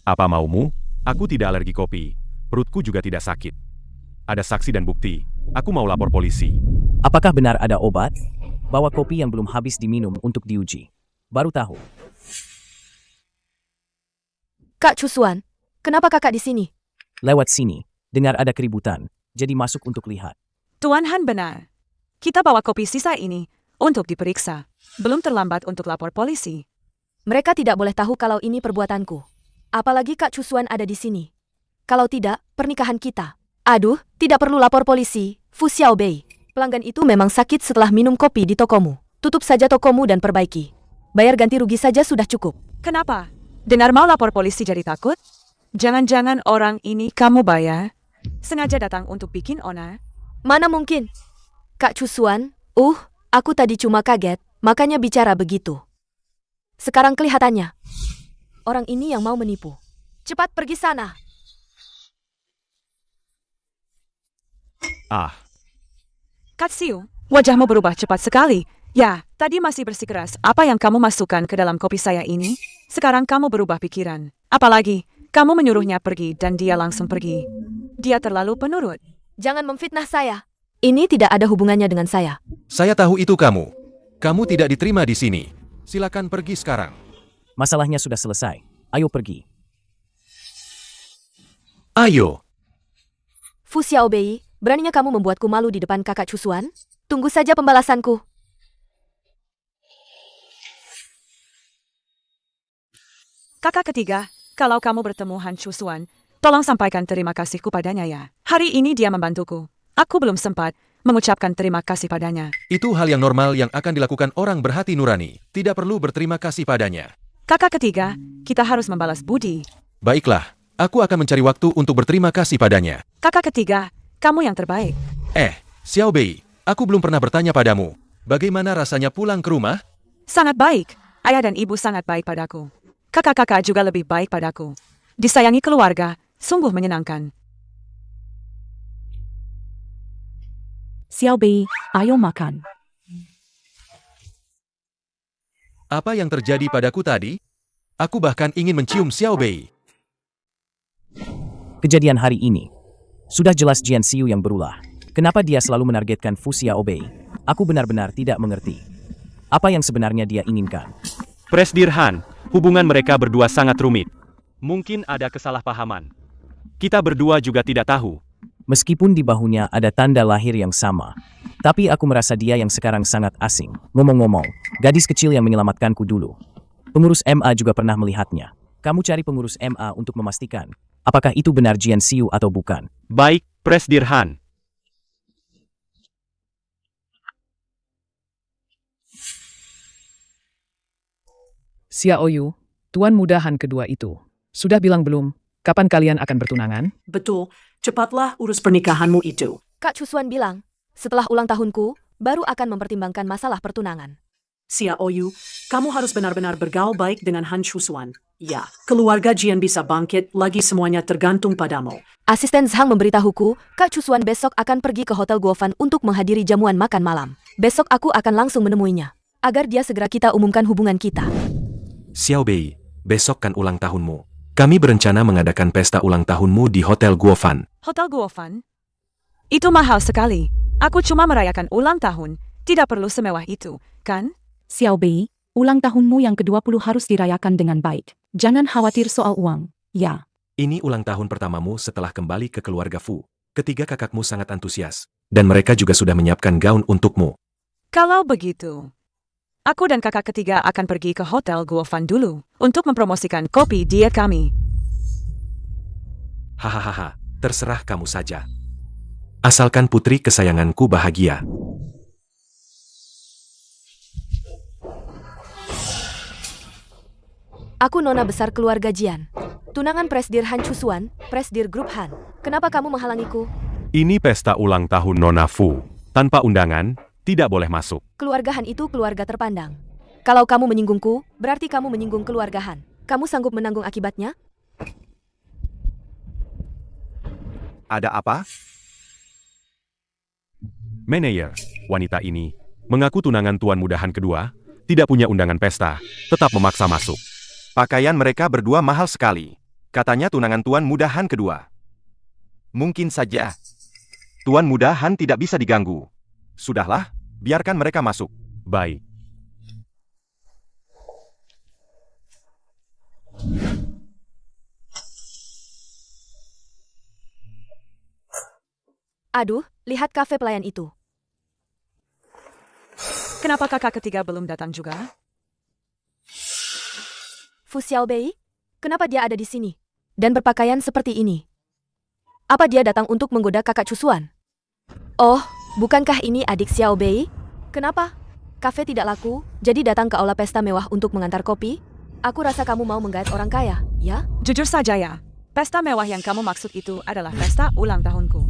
Apa maumu? Aku tidak alergi kopi. Perutku juga tidak sakit. Ada saksi dan bukti. Aku mau lapor polisi. Apakah benar ada obat? Bawa kopi yang belum habis diminum untuk diuji. Baru tahu. Kak Chusuan, kenapa kakak di sini? Lewat sini. Dengar ada keributan. Jadi masuk untuk lihat. Tuan Han benar. Kita bawa kopi sisa ini untuk diperiksa. Belum terlambat untuk lapor polisi. Mereka tidak boleh tahu kalau ini perbuatanku. Apalagi Kak Chusuan ada di sini. Kalau tidak, pernikahan kita Aduh, tidak perlu lapor polisi, Fu Xiaobei. Pelanggan itu memang sakit setelah minum kopi di tokomu. Tutup saja tokomu dan perbaiki. Bayar ganti rugi saja sudah cukup. Kenapa? Dengar mau lapor polisi jadi takut? Jangan-jangan orang ini kamu bayar? Sengaja datang untuk bikin onar? Mana mungkin? Kak Cusuan, aku tadi cuma kaget, makanya bicara begitu. Sekarang kelihatannya, orang ini yang mau menipu. Cepat pergi sana. Kak Siu, wajahmu berubah cepat sekali. Ya, tadi masih bersikeras apa yang kamu masukkan ke dalam kopi saya ini. Sekarang kamu berubah pikiran. Apalagi, kamu menyuruhnya pergi dan dia langsung pergi. Dia terlalu penurut. Jangan memfitnah saya. Ini tidak ada hubungannya dengan saya. Saya tahu itu kamu. Kamu tidak diterima di sini. Silakan pergi sekarang. Masalahnya sudah selesai. Ayo pergi. Ayo. Fu Xiaobei, beraninya kamu membuatku malu di depan kakak Cusuan? Tunggu saja pembalasanku. Kakak ketiga, kalau kamu bertemu Han Cusuan, tolong sampaikan terima kasihku padanya ya. Hari ini dia membantuku. Aku belum sempat mengucapkan terima kasih padanya. Itu hal yang normal yang akan dilakukan orang berhati nurani. Tidak perlu berterima kasih padanya. Kakak ketiga, kita harus membalas budi. Baiklah, aku akan mencari waktu untuk berterima kasih padanya. Kakak ketiga, kamu yang terbaik. Xiaobei, aku belum pernah bertanya padamu. Bagaimana rasanya pulang ke rumah? Sangat baik. Ayah dan ibu sangat baik padaku. Kakak-kakak juga lebih baik padaku. Disayangi keluarga, sungguh menyenangkan. Xiaobei, ayo makan. Apa yang terjadi padaku tadi? Aku bahkan ingin mencium Xiaobei. Kejadian hari ini. Sudah jelas Jian Xiu yang berulah. Kenapa dia selalu menargetkan Fu Xiaobei? Aku benar-benar tidak mengerti. Apa yang sebenarnya dia inginkan? Presdir Han, hubungan mereka berdua sangat rumit. Mungkin ada kesalahpahaman. Kita berdua juga tidak tahu. Meskipun di bahunya ada tanda lahir yang sama. Tapi aku merasa dia yang sekarang sangat asing. Ngomong-ngomong, gadis kecil yang menyelamatkanku dulu. Pengurus MA juga pernah melihatnya. Kamu cari pengurus MA untuk memastikan apakah itu benar Jian Xiu atau bukan. Baik, Presdir Han. Xiaoyu, tuan muda Han kedua itu. Sudah bilang belum, kapan kalian akan bertunangan? Betul, cepatlah urus pernikahanmu itu. Kak Cusuan bilang, setelah ulang tahunku, baru akan mempertimbangkan masalah pertunangan. Xiaoyu, kamu harus benar-benar bergaul baik dengan Han Cusuan. Ya, keluarga Jian bisa bangkit lagi, semuanya tergantung padamu. Asisten Zhang memberitahuku, Kak Cusuan besok akan pergi ke Hotel Guofan untuk menghadiri jamuan makan malam. Besok aku akan langsung menemuinya, agar dia segera kita umumkan hubungan kita. Xiaobei, besok kan ulang tahunmu. Kami berencana mengadakan pesta ulang tahunmu di Hotel Guofan. Hotel Guofan? Itu mahal sekali. Aku cuma merayakan ulang tahun. Tidak perlu semewah itu, kan? Xiaobei, ulang tahunmu yang ke-20 harus dirayakan dengan baik. Jangan khawatir soal uang. Ya. Ini ulang tahun pertamamu setelah kembali ke keluarga Fu. Ketiga kakakmu sangat antusias. Dan mereka juga sudah menyiapkan gaun untukmu. Kalau begitu, aku dan kakak ketiga akan pergi ke Hotel Guofan dulu untuk mempromosikan kopi diet kami. Hahaha, terserah kamu saja. Asalkan putri kesayanganku bahagia. Aku nona besar keluarga Jian. Tunangan Presdir Han Cusuan, Presdir Grup Han. Kenapa kamu menghalangiku? Ini pesta ulang tahun Nona Fu. Tanpa undangan, tidak boleh masuk. Keluarga Han itu keluarga terpandang. Kalau kamu menyinggungku, berarti kamu menyinggung keluarga Han. Kamu sanggup menanggung akibatnya? Ada apa? Manajer, wanita ini mengaku tunangan tuan mudahan kedua, tidak punya undangan pesta, tetap memaksa masuk. Pakaian mereka berdua mahal sekali. Katanya tunangan tuan mudahan kedua. Mungkin saja. Tuan mudahan tidak bisa diganggu. Sudahlah, biarkan mereka masuk. Baik. Aduh, lihat kafe pelayan itu. Kenapa kakak ketiga belum datang juga? Fu Xiaobei? Kenapa dia ada di sini? Dan berpakaian seperti ini? Apa dia datang untuk menggoda kakak Cusuan? Oh, bukankah ini adik Xiao Bei? Kenapa? Kafe tidak laku, jadi datang ke aula pesta mewah untuk mengantar kopi? Aku rasa kamu mau menggait orang kaya, ya? Jujur saja ya, pesta mewah yang kamu maksud itu adalah pesta ulang tahunku.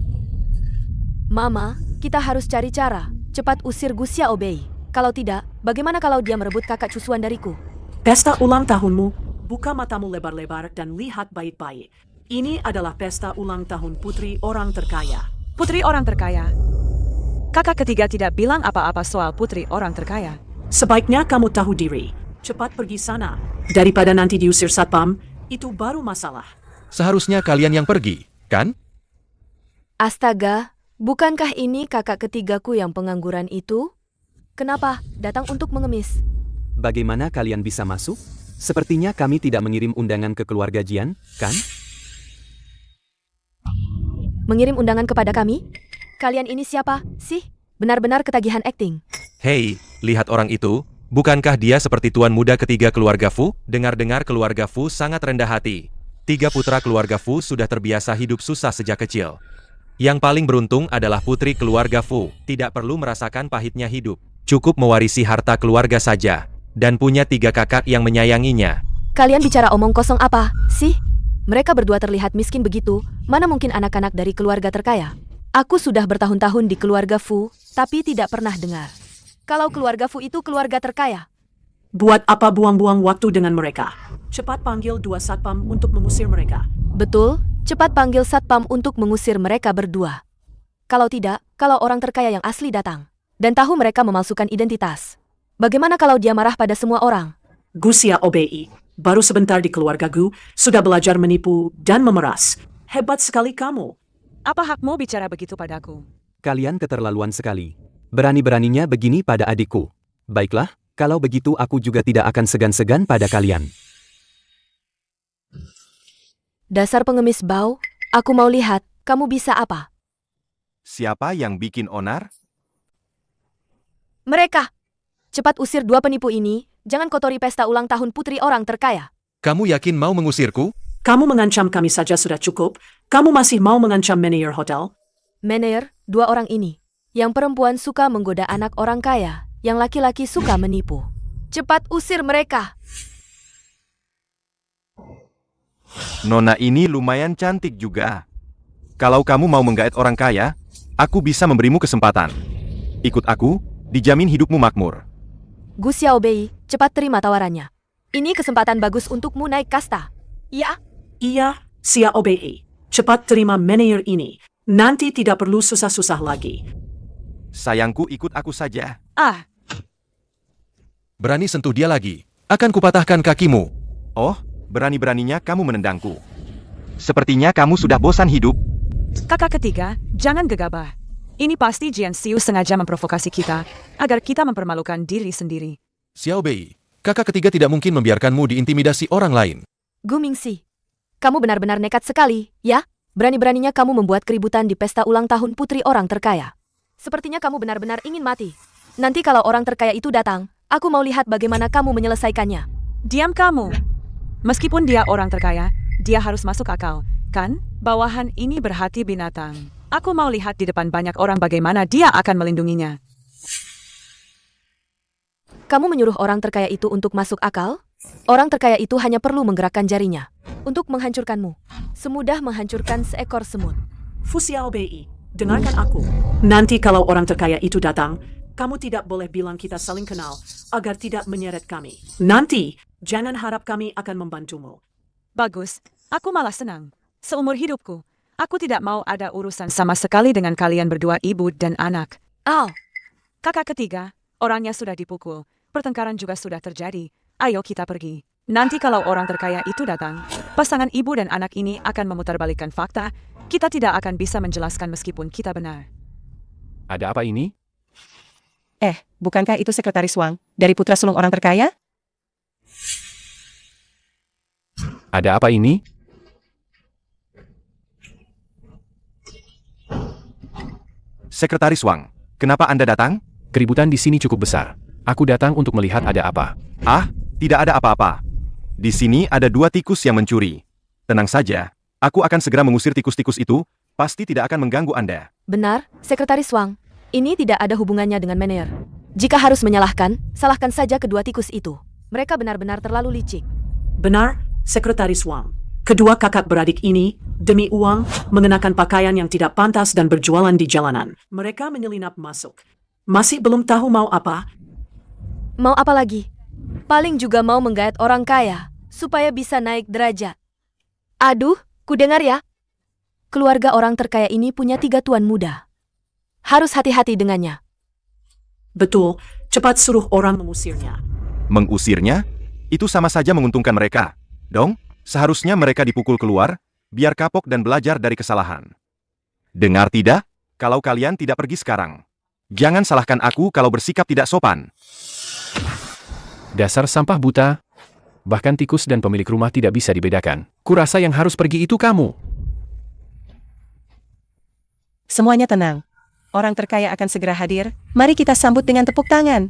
Mama, kita harus cari cara. Cepat usir Gu Xiao Bei. Kalau tidak, bagaimana kalau dia merebut kakak Cusuan dariku? Pesta ulang tahunmu, buka matamu lebar-lebar dan lihat baik-baik. Ini adalah pesta ulang tahun putri orang terkaya. Putri orang terkaya? Kakak ketiga tidak bilang apa-apa soal putri orang terkaya. Sebaiknya kamu tahu diri. Cepat pergi sana. Daripada nanti diusir satpam, itu baru masalah. Seharusnya kalian yang pergi, kan? Astaga, bukankah ini kakak ketigaku yang pengangguran itu? Kenapa datang untuk mengemis? Bagaimana kalian bisa masuk? Sepertinya kami tidak mengirim undangan ke keluarga Jian, kan? Mengirim undangan kepada kami? Kalian ini siapa, sih? Benar-benar ketagihan akting. Hei, lihat orang itu. Bukankah dia seperti tuan muda ketiga keluarga Fu? Dengar-dengar keluarga Fu sangat rendah hati. 3 putra keluarga Fu sudah terbiasa hidup susah sejak kecil. Yang paling beruntung adalah putri keluarga Fu. Tidak perlu merasakan pahitnya hidup. Cukup mewarisi harta keluarga saja. Dan punya 3 kakak yang menyayanginya. Kalian bicara omong kosong apa, sih? Mereka berdua terlihat miskin begitu, mana mungkin anak-anak dari keluarga terkaya? Aku sudah bertahun-tahun di keluarga Fu, tapi tidak pernah dengar kalau keluarga Fu itu keluarga terkaya. Buat apa buang-buang waktu dengan mereka? Cepat panggil 2 satpam untuk mengusir mereka. Betul, cepat panggil satpam untuk mengusir mereka berdua. Kalau tidak, kalau orang terkaya yang asli datang dan tahu mereka memalsukan identitas, bagaimana kalau dia marah pada semua orang? Gu Xiao Bei, baru sebentar di keluarga Gu, sudah belajar menipu dan memeras. Hebat sekali kamu. Apa hakmu bicara begitu padaku? Kalian keterlaluan sekali. Berani-beraninya begini pada adikku. Baiklah, kalau begitu aku juga tidak akan segan-segan pada kalian. Dasar pengemis bau, aku mau lihat, kamu bisa apa? Siapa yang bikin onar? Mereka! Cepat usir 2 penipu ini, jangan kotori pesta ulang tahun putri orang terkaya. Kamu yakin mau mengusirku? Kamu mengancam kami saja sudah cukup. Kamu masih mau mengancam manajer hotel? Manajer, 2 orang ini. Yang perempuan suka menggoda anak orang kaya, yang laki-laki suka menipu. Cepat usir mereka! Nona ini lumayan cantik juga. Kalau kamu mau menggait orang kaya, aku bisa memberimu kesempatan. Ikut aku, dijamin hidupmu makmur. Gu Xiao Bei, cepat terima tawarannya. Ini kesempatan bagus untukmu naik kasta. Ya? Iya, Xiao Bei. Cepat terima manajer ini. Nanti tidak perlu susah-susah lagi. Sayangku, ikut aku saja. Ah, Berani sentuh dia lagi, akan kupatahkan kakimu. Oh, berani-beraninya kamu menendangku. Sepertinya kamu sudah bosan hidup. kakak ketiga, jangan gegabah. Ini pasti Jian Xiu sengaja memprovokasi kita, agar kita mempermalukan diri sendiri. Xiao Bei, kakak ketiga tidak mungkin membiarkanmu diintimidasi orang lain. Gu Mingxi, kamu benar-benar nekat sekali, ya? Berani-beraninya kamu membuat keributan di pesta ulang tahun putri orang terkaya. Sepertinya kamu benar-benar ingin mati. Nanti kalau orang terkaya itu datang, aku mau lihat bagaimana kamu menyelesaikannya. Diam kamu. Meskipun dia orang terkaya, dia harus masuk akal, kan? Bawahan ini berhati binatang. Aku mau lihat di depan banyak orang bagaimana dia akan melindunginya. Kamu menyuruh orang terkaya itu untuk masuk akal? Orang terkaya itu hanya perlu menggerakkan jarinya untuk menghancurkanmu. Semudah menghancurkan seekor semut. Fu Xiao Bei, dengarkan aku. Nanti kalau orang terkaya itu datang, kamu tidak boleh bilang kita saling kenal, agar tidak menyeret kami. Nanti, jangan harap kami akan membantumu. Bagus, aku malah senang. Seumur hidupku, aku tidak mau ada urusan sama sekali dengan kalian berdua ibu dan anak. Au! Kakak ketiga, orangnya sudah dipukul. Pertengkaran juga sudah terjadi. Ayo kita pergi. Nanti kalau orang terkaya itu datang, pasangan ibu dan anak ini akan memutarbalikkan fakta. Kita tidak akan bisa menjelaskan meskipun kita benar. Ada apa ini? Bukankah itu Sekretaris Wang, dari putra sulung orang terkaya? Ada apa ini? Sekretaris Wang, kenapa Anda datang? Keributan di sini cukup besar. Aku datang untuk melihat ada apa. Ah, tidak ada apa-apa. Di sini ada 2 tikus yang mencuri. Tenang saja, aku akan segera mengusir tikus-tikus itu. pasti tidak akan mengganggu Anda. Benar, Sekretaris Wang. Ini tidak ada hubungannya dengan Mener. Jika harus menyalahkan, salahkan saja kedua tikus itu. Mereka benar-benar terlalu licik. Benar, Sekretaris Wang. Kedua kakak beradik ini, demi uang, mengenakan pakaian yang tidak pantas dan berjualan di jalanan. Mereka menyelinap masuk. Masih belum tahu mau apa? Mau apa lagi? Paling juga mau menggait orang kaya, supaya bisa naik derajat. Aduh, ku dengar ya. Keluarga orang terkaya ini punya 3 tuan muda. Harus hati-hati dengannya. Betul, cepat suruh orang mengusirnya. Mengusirnya? Itu sama saja menguntungkan mereka. Dong, seharusnya mereka dipukul keluar, biar kapok dan belajar dari kesalahan. Dengar tidak? Kalau kalian tidak pergi sekarang. Jangan salahkan aku kalau bersikap tidak sopan. Dasar sampah buta. Bahkan tikus dan pemilik rumah tidak bisa dibedakan. Kurasa yang harus pergi itu kamu. Semuanya tenang. Orang terkaya akan segera hadir. Mari kita sambut dengan tepuk tangan.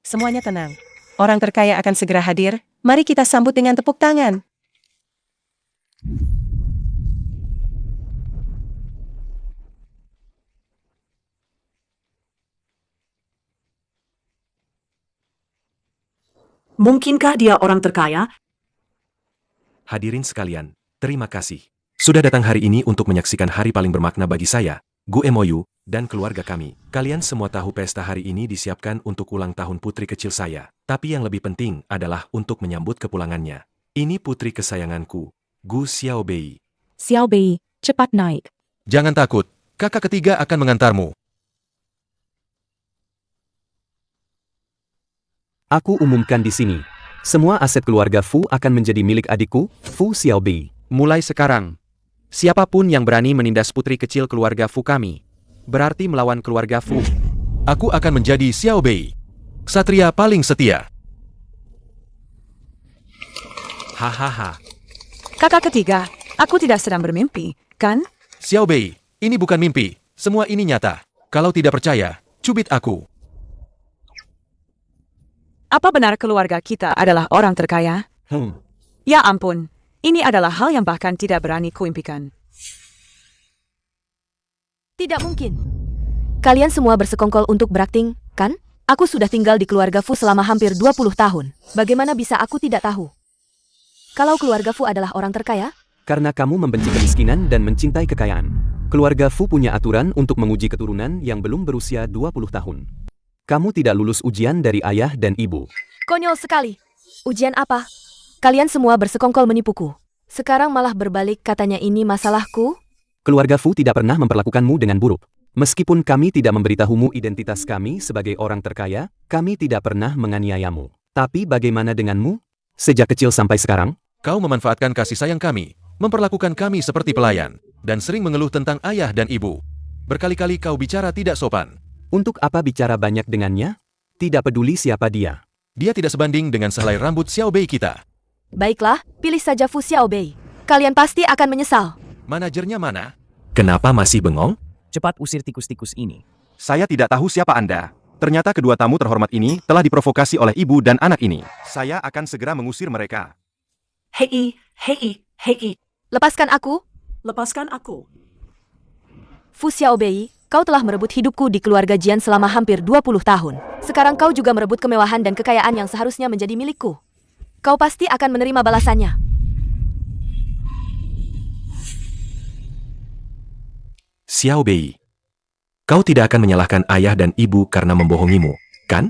Semuanya tenang. Orang terkaya akan segera hadir. Mari kita sambut dengan tepuk tangan. Mungkinkah dia orang terkaya? Hadirin sekalian, terima kasih. Sudah datang hari ini untuk menyaksikan hari paling bermakna bagi saya, Gu Emoyu, dan keluarga kami. Kalian semua tahu pesta hari ini disiapkan untuk ulang tahun putri kecil saya. Tapi yang lebih penting adalah untuk menyambut kepulangannya. Ini putri kesayanganku, Gu Xiaobei. Xiaobei, cepat naik. Jangan takut, kakak ketiga akan mengantarmu. Aku umumkan di sini. Semua aset keluarga Fu akan menjadi milik adikku, Fu Xiaobei. Mulai sekarang, siapapun yang berani menindas putri kecil keluarga Fu kami, berarti melawan keluarga Fu. Aku akan menjadi Xiaobei, ksatria paling setia. Hahaha. Kakak ketiga, aku tidak sedang bermimpi, kan? Xiaobei, ini bukan mimpi. Semua ini nyata. Kalau tidak percaya, cubit aku. Apa benar keluarga kita adalah orang terkaya? Ya ampun, ini adalah hal yang bahkan tidak berani kuimpikan. Tidak mungkin. Kalian semua bersekongkol untuk berakting, kan? Aku sudah tinggal di keluarga Fu selama hampir 20 tahun. Bagaimana bisa aku tidak tahu? Kalau keluarga Fu adalah orang terkaya? Karena kamu membenci kemiskinan dan mencintai kekayaan. Keluarga Fu punya aturan untuk menguji keturunan yang belum berusia 20 tahun. Kamu tidak lulus ujian dari ayah dan ibu. Konyol sekali. Ujian apa? Kalian semua bersekongkol menipuku. Sekarang malah berbalik katanya ini masalahku? Keluarga Fu tidak pernah memperlakukanmu dengan buruk. Meskipun kami tidak memberitahumu identitas kami sebagai orang terkaya, kami tidak pernah menganiayamu. Tapi bagaimana denganmu? Sejak kecil sampai sekarang? Kau memanfaatkan kasih sayang kami, memperlakukan kami seperti pelayan, dan sering mengeluh tentang ayah dan ibu. Berkali-kali kau bicara tidak sopan. Untuk apa bicara banyak dengannya? Tidak peduli siapa dia. Dia tidak sebanding dengan sehelai rambut Xiaobei kita. Baiklah, pilih saja Fu Xiaobei. Kalian pasti akan menyesal. Manajernya mana? Kenapa masih bengong? Cepat usir tikus-tikus ini. Saya tidak tahu siapa Anda. Ternyata kedua tamu terhormat ini telah diprovokasi oleh ibu dan anak ini. Saya akan segera mengusir mereka. Hei. Lepaskan aku. Lepaskan aku. Fu Xiaobei, kau telah merebut hidupku di keluarga Jian selama hampir 20 tahun. Sekarang kau juga merebut kemewahan dan kekayaan yang seharusnya menjadi milikku. Kau pasti akan menerima balasannya. Xiaobei, kau tidak akan menyalahkan ayah dan ibu karena membohongimu, kan?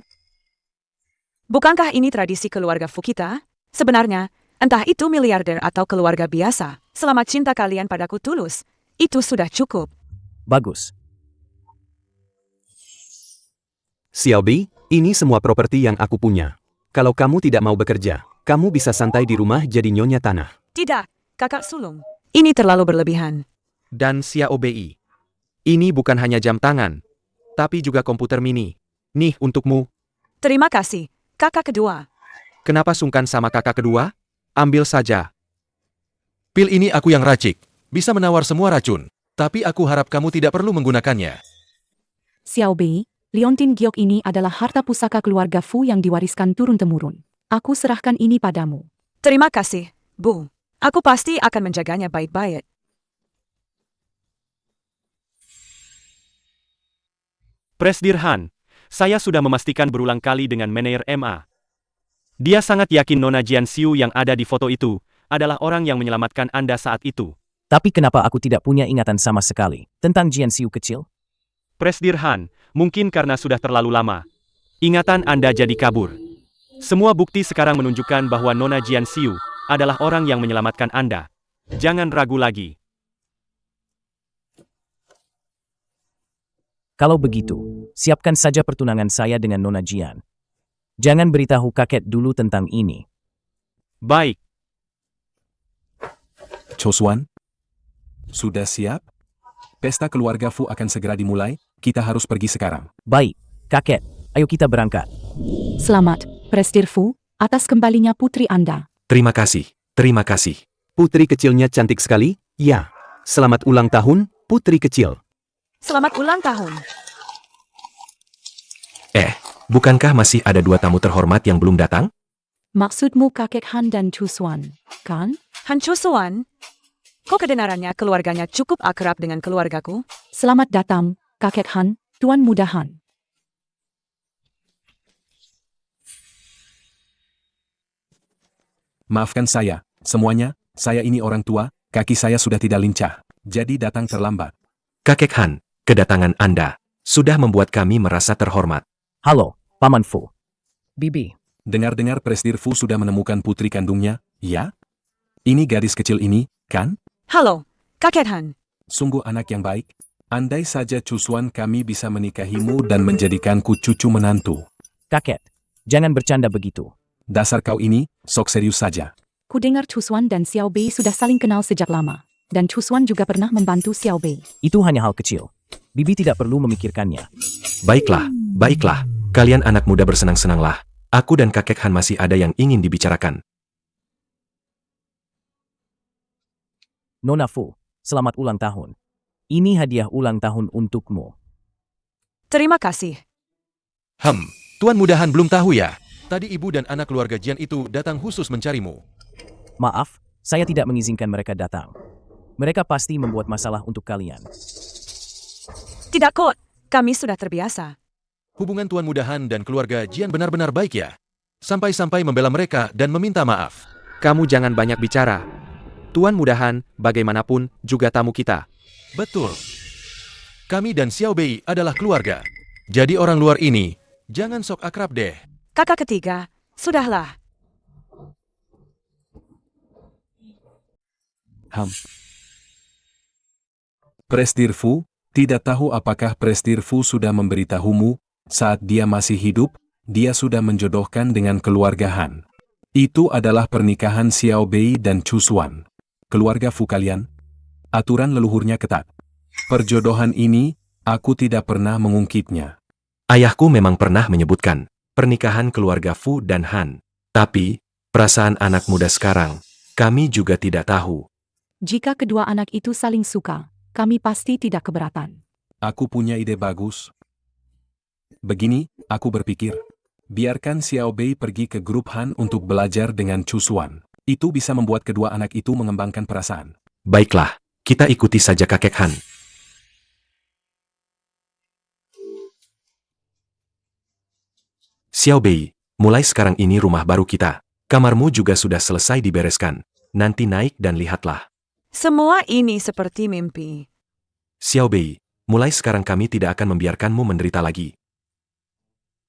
Bukankah ini tradisi keluarga Fu kita? Sebenarnya, entah itu miliarder atau keluarga biasa, selama cinta kalian padaku tulus, itu sudah cukup. Bagus. Xiaobei, ini semua properti yang aku punya. Kalau kamu tidak mau bekerja, kamu bisa santai di rumah jadi nyonya tanah. Tidak, kakak sulung. Ini terlalu berlebihan. Dan Xiaobei, ini bukan hanya jam tangan, tapi juga komputer mini. Nih untukmu. Terima kasih, kakak kedua. Kenapa sungkan sama kakak kedua? Ambil saja. Pil ini aku yang racik, bisa menawar semua racun. Tapi aku harap kamu tidak perlu menggunakannya. Xiaobei, liontin giok ini adalah harta pusaka keluarga Fu yang diwariskan turun-temurun. Aku serahkan ini padamu. Terima kasih, Bu. Aku pasti akan menjaganya baik-baik. Presdir Han, saya sudah memastikan berulang kali dengan Manajer MA. Dia sangat yakin Nona Jianxiu yang ada di foto itu adalah orang yang menyelamatkan Anda saat itu. Tapi kenapa aku tidak punya ingatan sama sekali tentang Jianxiu kecil? Presdir Han, mungkin karena sudah terlalu lama. Ingatan Anda jadi kabur. Semua bukti sekarang menunjukkan bahwa Nona Jianxiu adalah orang yang menyelamatkan Anda. Jangan ragu lagi. Kalau begitu, siapkan saja pertunangan saya dengan Nona Jian. Jangan beritahu kakek dulu tentang ini. Baik. Chosuan, sudah siap? Pesta keluarga Fu akan segera dimulai, kita harus pergi sekarang. Baik, kakek, ayo kita berangkat. Selamat, Presdir Fu, atas kembalinya putri Anda. Terima kasih, terima kasih. Putri kecilnya cantik sekali? Ya. Selamat ulang tahun, putri kecil. Selamat ulang tahun. Bukankah masih ada 2 tamu terhormat yang belum datang? Maksudmu kakek Han dan Chusuan, kan? Han Chusuan, kok kedengarannya keluarganya cukup akrab dengan keluargaku? Selamat datang, kakek Han, Tuan Muda Han. Maafkan saya, semuanya, saya ini orang tua, kaki saya sudah tidak lincah, jadi datang terlambat. Kakek Han, kedatangan Anda sudah membuat kami merasa terhormat. Halo, Paman Fu. Bibi, Dengar-dengar Presdir Fu sudah menemukan putri kandungnya, ya? Ini gadis kecil ini, kan? Halo, kakek Han. Sungguh anak yang baik. Andai saja Chusuan kami bisa menikahimu dan menjadikanku cucu menantu. Kakek, jangan bercanda begitu. Dasar kau ini, sok serius saja. Kudengar Chusuan dan Xiao Bei sudah saling kenal sejak lama. Dan Chusuan juga pernah membantu Xiao Bei. Itu hanya hal kecil. Bibi tidak perlu memikirkannya. Baiklah, baiklah. Kalian anak muda bersenang-senanglah. Aku dan kakek Han masih ada yang ingin dibicarakan. Nona Fu, selamat ulang tahun. Ini hadiah ulang tahun untukmu. Terima kasih. Tuan Muda Han belum tahu ya? Tadi ibu dan anak keluarga Jian itu datang khusus mencarimu. Maaf, saya tidak mengizinkan mereka datang. Mereka pasti membuat masalah untuk kalian. Tidak kok, kami sudah terbiasa. Hubungan Tuan Muda Han dan keluarga Jian benar-benar baik ya? Sampai-sampai membela mereka dan meminta maaf. Kamu jangan banyak bicara. Tuan Muda Han, bagaimanapun, juga tamu kita. Betul. Kami dan Xiao Bei adalah keluarga. Jadi orang luar ini, jangan sok akrab deh. Kakak ketiga, sudahlah. Presdir Fu, tidak tahu apakah Presdir Fu sudah memberitahumu, saat dia masih hidup, dia sudah menjodohkan dengan keluarga Han. Itu adalah pernikahan Xiao Bei dan Chusuan. Keluarga Fu kalian, aturan leluhurnya ketat. Perjodohan ini, aku tidak pernah mengungkitnya. Ayahku memang pernah menyebutkan pernikahan keluarga Fu dan Han. Tapi, perasaan anak muda sekarang, kami juga tidak tahu. Jika kedua anak itu saling suka, kami pasti tidak keberatan. Aku punya ide bagus. Begini, aku berpikir, biarkan Xiao Bei pergi ke grup Han untuk belajar dengan Chusuan. Itu bisa membuat kedua anak itu mengembangkan perasaan. Baiklah, kita ikuti saja kakek Han. Xiao Bei, mulai sekarang ini rumah baru kita. Kamarmu juga sudah selesai dibereskan. Nanti naik dan lihatlah. Semua ini seperti mimpi. Xiao Bei, mulai sekarang kami tidak akan membiarkanmu menderita lagi.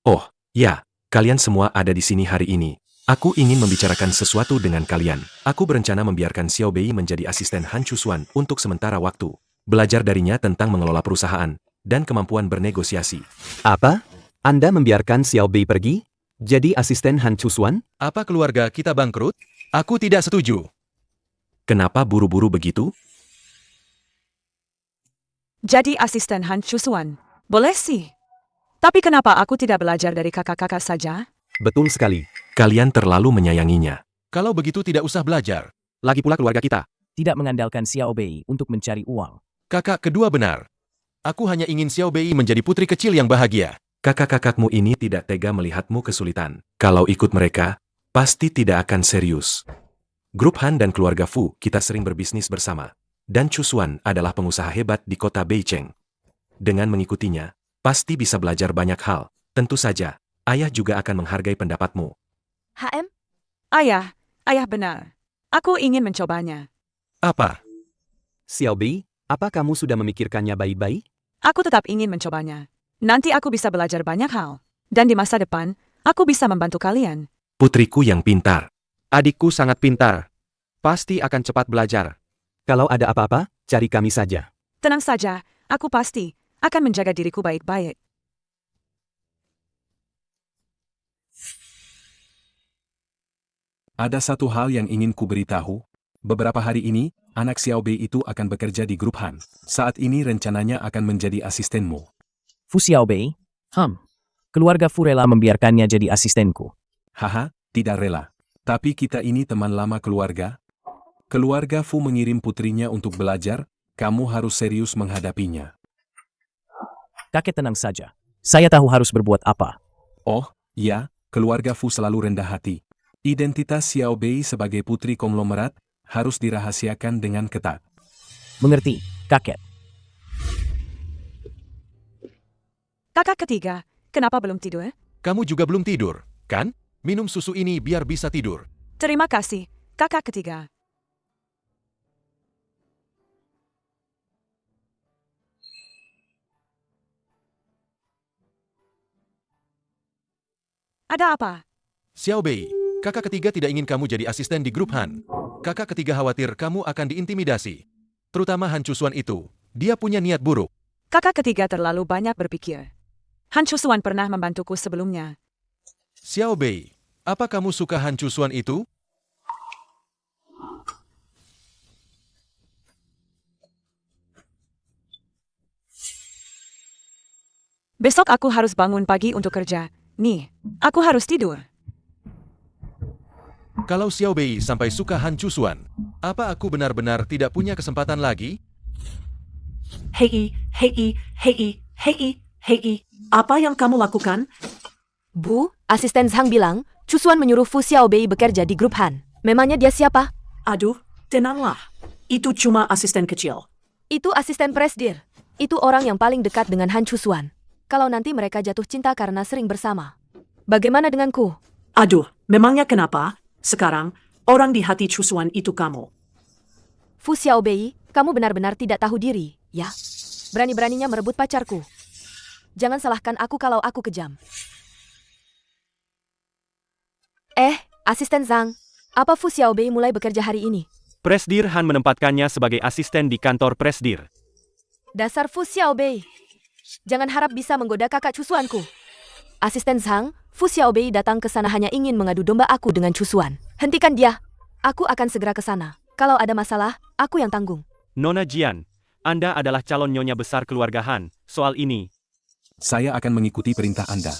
Oh, ya, kalian semua ada di sini hari ini. Aku ingin membicarakan sesuatu dengan kalian. Aku berencana membiarkan Xiao Bei menjadi asisten Han Chusuan untuk sementara waktu. Belajar darinya tentang mengelola perusahaan dan kemampuan bernegosiasi. Apa? Anda membiarkan Xiao Bei pergi? Jadi asisten Han Chusuan? Apa keluarga kita bangkrut? Aku tidak setuju. Kenapa buru-buru begitu? Jadi asisten Han Chusuan. Boleh sih. Tapi kenapa aku tidak belajar dari kakak-kakak saja? Betul sekali. Kalian terlalu menyayanginya. Kalau begitu tidak usah belajar. Lagi pula keluarga kita tidak mengandalkan Xiao Bei untuk mencari uang. Kakak kedua benar. Aku hanya ingin Xiao Bei menjadi putri kecil yang bahagia. Kakak-kakakmu ini tidak tega melihatmu kesulitan. Kalau ikut mereka, pasti tidak akan serius. Grup Han dan keluarga Fu, kita sering berbisnis bersama. Dan Chusuan adalah pengusaha hebat di kota Beicheng. Dengan mengikutinya, pasti bisa belajar banyak hal. Tentu saja, ayah juga akan menghargai pendapatmu. HM? Ayah benar. Aku ingin mencobanya. Apa? Xiao Bei, apa kamu sudah memikirkannya baik-baik? Aku tetap ingin mencobanya. Nanti aku bisa belajar banyak hal. Dan di masa depan, aku bisa membantu kalian. Putriku yang pintar. Adikku sangat pintar. Pasti akan cepat belajar. Kalau ada apa-apa, cari kami saja. Tenang saja, aku pasti akan menjaga diriku baik-baik. Ada satu hal yang ingin ku beritahu. Beberapa hari ini, anak Xiao Bei itu akan bekerja di grup Han. Saat ini rencananya akan menjadi asistenmu. Fu Xiaobei? Keluarga Fu rela membiarkannya jadi asistenku. Haha, tidak rela. Tapi kita ini teman lama keluarga. Keluarga Fu mengirim putrinya untuk belajar, kamu harus serius menghadapinya. Kakek tenang saja. Saya tahu harus berbuat apa. Oh, ya, keluarga Fu selalu rendah hati. Identitas Xiao Bei sebagai putri konglomerat harus dirahasiakan dengan ketat. Mengerti, kakek. Kakak ketiga, kenapa belum tidur? Kamu juga belum tidur, kan? Minum susu ini biar bisa tidur. Terima kasih, kakak ketiga. Ada apa? Xiao Bei, kakak ketiga tidak ingin kamu jadi asisten di grup Han. Kakak ketiga khawatir kamu akan diintimidasi. Terutama Han Chusuan itu. Dia punya niat buruk. Kakak ketiga terlalu banyak berpikir. Han Chusuan pernah membantuku sebelumnya. Xiao Bei, apa kamu suka Han Chusuan itu? Besok aku harus bangun pagi untuk kerja. Nih, aku harus tidur. Kalau Xiao Bei sampai suka Han Chusuan, apa aku benar-benar tidak punya kesempatan lagi? Hei, apa yang kamu lakukan? Bu, asisten Zhang bilang, Chusuan menyuruh Fu Xiaobei bekerja di grup Han. Memangnya dia siapa? Aduh, tenanglah. Itu cuma asisten kecil. Itu asisten Presdir. Itu orang yang paling dekat dengan Han Chusuan. Kalau nanti mereka jatuh cinta karena sering bersama. Bagaimana denganku? Aduh, memangnya kenapa? Sekarang, orang di hati Chusuan itu kamu. Fu Xiaobei, kamu benar-benar tidak tahu diri, ya? Berani-beraninya merebut pacarku. Jangan salahkan aku kalau aku kejam. Asisten Zhang, apa Fu Xiaobei mulai bekerja hari ini? Presdir Han menempatkannya sebagai asisten di kantor Presdir. Dasar Fu Xiaobei. Jangan harap bisa menggoda kakak Chusuanku. Asisten Zhang, Fu Xiaobei datang ke sana hanya ingin mengadu domba aku dengan Chusuan. Hentikan dia. Aku akan segera ke sana. Kalau ada masalah, aku yang tanggung. Nona Jian, Anda adalah calon nyonya besar keluarga Han. Soal ini, Saya akan mengikuti perintah Anda.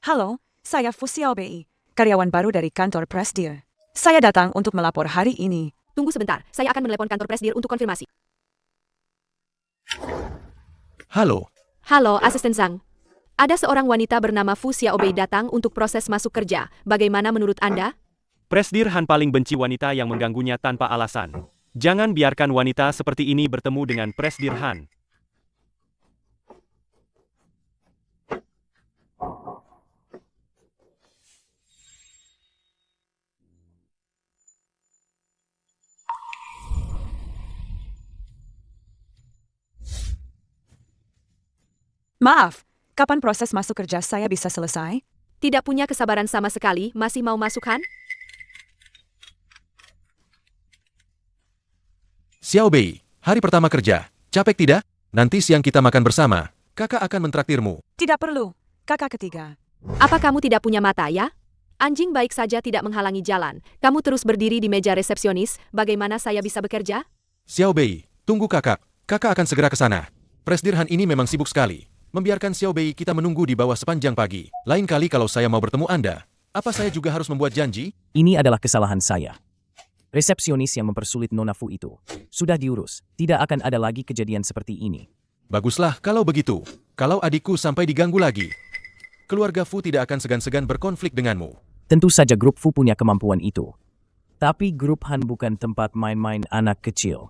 Halo, saya Fu Xiaobei, karyawan baru dari kantor Presdir. Saya datang untuk melapor hari ini. Tunggu sebentar, saya akan menelepon kantor Presdir untuk konfirmasi. Halo, Halo, asisten Zhang. Ada seorang wanita bernama Fu Xiaobei datang untuk proses masuk kerja. Bagaimana menurut Anda? Presdir Han paling benci wanita yang mengganggunya tanpa alasan. Jangan biarkan wanita seperti ini bertemu dengan Presdir Han. Maaf, kapan proses masuk kerja saya bisa selesai? Tidak punya kesabaran sama sekali, masih mau masuk Han? Xiao Bei, hari pertama kerja. Capek tidak? Nanti siang kita makan bersama. Kakak akan mentraktirmu. Tidak perlu, kakak ketiga. Apa kamu tidak punya mata, ya? Anjing baik saja tidak menghalangi jalan. Kamu terus berdiri di meja resepsionis. Bagaimana saya bisa bekerja? Xiao Bei, tunggu kakak. Kakak akan segera ke sana. Presdir Han ini memang sibuk sekali. Membiarkan Xiao Bei kita menunggu di bawah sepanjang pagi. Lain kali kalau saya mau bertemu Anda, apa saya juga harus membuat janji? Ini adalah kesalahan saya. Resepsionis yang mempersulit Nona Fu itu. Sudah diurus, tidak akan ada lagi kejadian seperti ini. Baguslah kalau begitu. Kalau adikku sampai diganggu lagi. keluarga Fu tidak akan segan-segan berkonflik denganmu. Tentu saja grup Fu punya kemampuan itu. Tapi grup Han bukan tempat main-main anak kecil.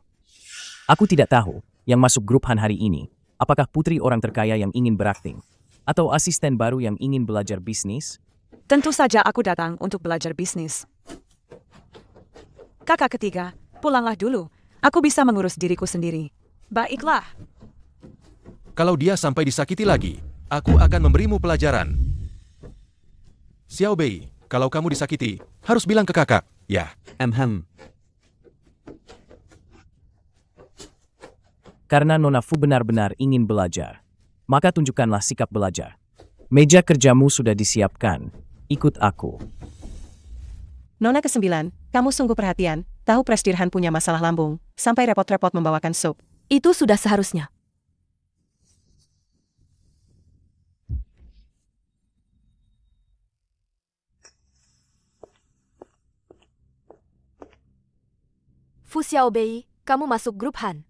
Aku tidak tahu yang masuk grup Han hari ini. Apakah putri orang terkaya yang ingin berakting? Atau asisten baru yang ingin belajar bisnis? Tentu saja aku datang untuk belajar bisnis. Kakak ketiga, pulanglah dulu. Aku bisa mengurus diriku sendiri. Baiklah. Kalau dia sampai disakiti lagi, aku akan memberimu pelajaran. Xiao Bei, kalau kamu disakiti, harus bilang ke kakak, ya. Karena Nona Fu benar-benar ingin belajar, maka tunjukkanlah sikap belajar. Meja kerjamu sudah disiapkan. Ikut aku. Nona ke-9, kamu sungguh perhatian. Tahu Presdir Han punya masalah lambung, sampai repot-repot membawakan sup. Itu sudah seharusnya. Fu Xiaobei, kamu masuk grup Han.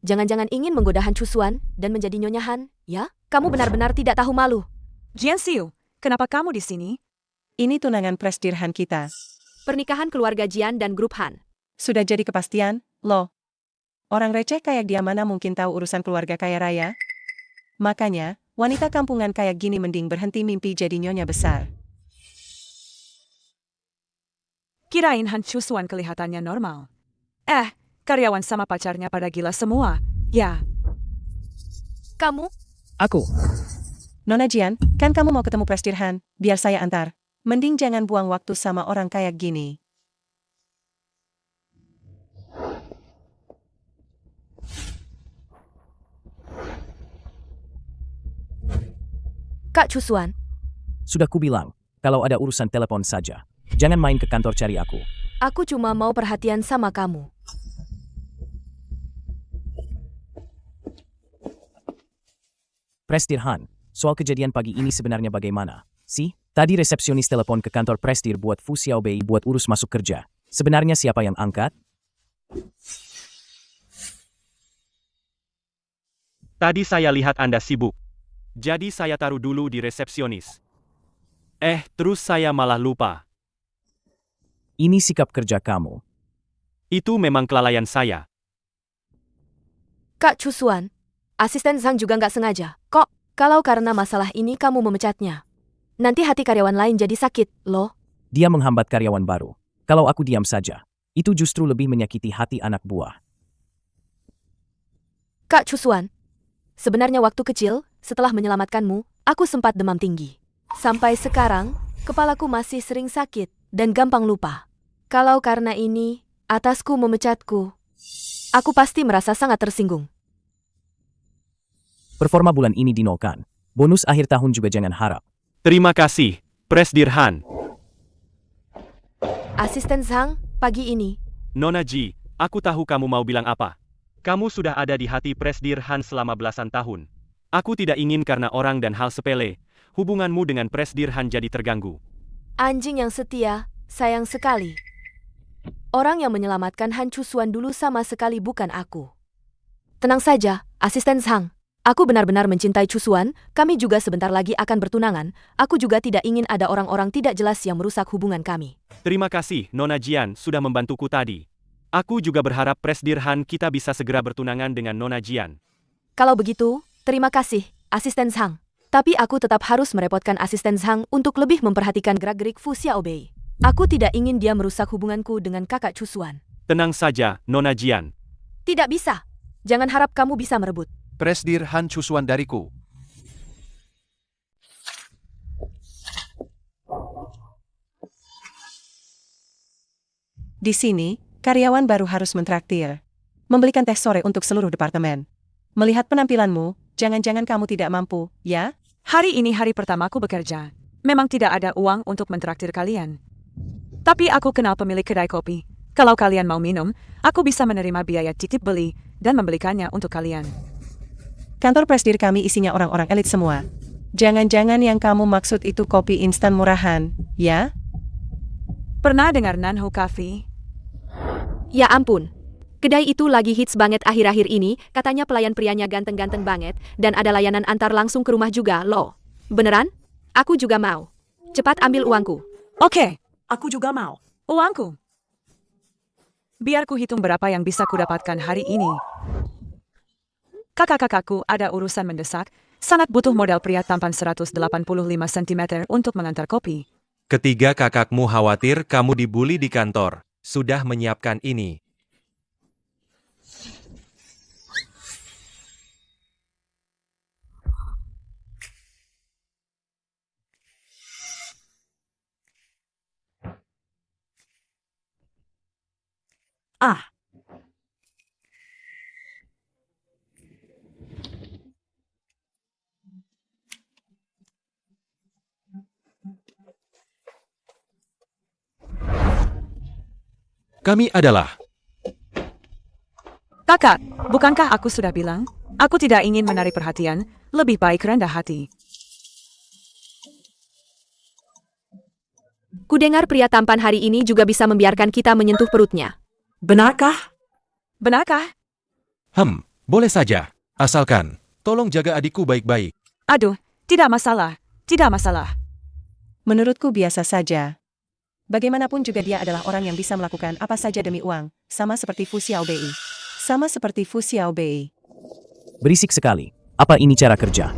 Jangan-jangan ingin menggoda Han Chusuan dan menjadi Nyonya Han, ya? Kamu benar-benar tidak tahu malu. Jian Xiu, kenapa kamu di sini? Ini tunangan Presdir Han kita. Pernikahan keluarga Jian dan grup Han. Sudah jadi kepastian, loh. Orang receh kayak dia mana mungkin tahu urusan keluarga kaya raya? Makanya, wanita kampungan kayak gini mending berhenti mimpi jadi nyonya besar. Kirain Han Chusuan kelihatannya normal. Karyawan sama pacarnya pada gila semua. Ya. Kamu? Aku. Nona Jian, kan kamu mau ketemu Presdir Han, biar saya antar. Mending jangan buang waktu sama orang kayak gini. Kak Chusuan. Sudah kubilang, kalau ada urusan telepon saja. Jangan main ke kantor cari aku. Aku cuma mau perhatian sama kamu. Presdir Han, soal kejadian pagi ini sebenarnya bagaimana? Tadi resepsionis telepon ke kantor Presdir buat Fu Xiaobei buat urus masuk kerja. Sebenarnya siapa yang angkat? Tadi saya lihat Anda sibuk. Jadi saya taruh dulu di resepsionis. Terus saya malah lupa. Ini sikap kerja kamu. Itu memang kelalaian saya. Kak Chusuan, asisten Zhang juga nggak sengaja. Kok, kalau karena masalah ini kamu memecatnya? Nanti hati karyawan lain jadi sakit, loh. Dia menghambat karyawan baru. Kalau aku diam saja, itu justru lebih menyakiti hati anak buah. Kak Chusuan, sebenarnya waktu kecil, setelah menyelamatkanmu, aku sempat demam tinggi. Sampai sekarang, kepalaku masih sering sakit dan gampang lupa. Kalau karena ini, atasku memecatku, aku pasti merasa sangat tersinggung. Performa bulan ini dinolkan. Bonus akhir tahun juga jangan harap. Terima kasih, Presdir Han. Asisten Zhang, pagi ini. Nona Ji, aku tahu kamu mau bilang apa. Kamu sudah ada di hati Presdir Han selama belasan tahun. Aku tidak ingin karena orang dan hal sepele, hubunganmu dengan Presdir Han jadi terganggu. Anjing yang setia, sayang sekali. Orang yang menyelamatkan Han Chusuan dulu sama sekali bukan aku. Tenang saja, Asisten Zhang. Aku benar-benar mencintai Chusuan, kami juga sebentar lagi akan bertunangan, aku juga tidak ingin ada orang-orang tidak jelas yang merusak hubungan kami. Terima kasih, Nona Jian, sudah membantuku tadi. Aku juga berharap Presdir Han kita bisa segera bertunangan dengan Nona Jian. Kalau begitu, terima kasih, Asisten Zhang. Tapi aku tetap harus merepotkan Asisten Zhang untuk lebih memperhatikan gerak-gerik Fu Xiaobei. Aku tidak ingin dia merusak hubunganku dengan kakak Chusuan. Tenang saja, Nona Jian. Tidak bisa. Jangan harap kamu bisa merebut Presdir Han Chusuan dariku. Di sini, karyawan baru harus mentraktir. Membelikan teh sore untuk seluruh departemen. Melihat penampilanmu, jangan-jangan kamu tidak mampu, ya? Hari ini hari pertamaku bekerja. Memang tidak ada uang untuk mentraktir kalian. Tapi aku kenal pemilik kedai kopi. Kalau kalian mau minum, aku bisa menerima biaya titip beli dan membelikannya untuk kalian. Kantor Presdir kami isinya orang-orang elit semua. Jangan-jangan yang kamu maksud itu kopi instan murahan, ya? Pernah dengar Nanhu Coffee? Ya ampun. Kedai itu lagi hits banget akhir-akhir ini, katanya pelayan prianya ganteng-ganteng banget, dan ada layanan antar langsung ke rumah juga, loh. Beneran? Aku juga mau. Cepat ambil uangku. Oke, Aku juga mau. uangku. Biar ku hitung berapa yang bisa kudapatkan hari ini. Kakak-kakakku ada urusan mendesak, sangat butuh modal pria tampan 185 cm untuk mengantar kopi. Ketiga kakakmu khawatir kamu dibully di kantor. Sudah menyiapkan ini. Ah, Kami adalah... Kakak, bukankah aku sudah bilang? Aku tidak ingin menarik perhatian, lebih baik rendah hati. Kudengar pria tampan hari ini juga bisa membiarkan kita menyentuh perutnya. benarkah? Benarkah? Boleh saja. Asalkan, tolong jaga adikku baik-baik. Aduh, tidak masalah. Tidak masalah. Menurutku biasa saja. Bagaimanapun juga dia adalah orang yang bisa melakukan apa saja demi uang, sama seperti Fu Xiaobei. Sama seperti Fu Xiaobei. Berisik sekali. Apa ini cara kerja?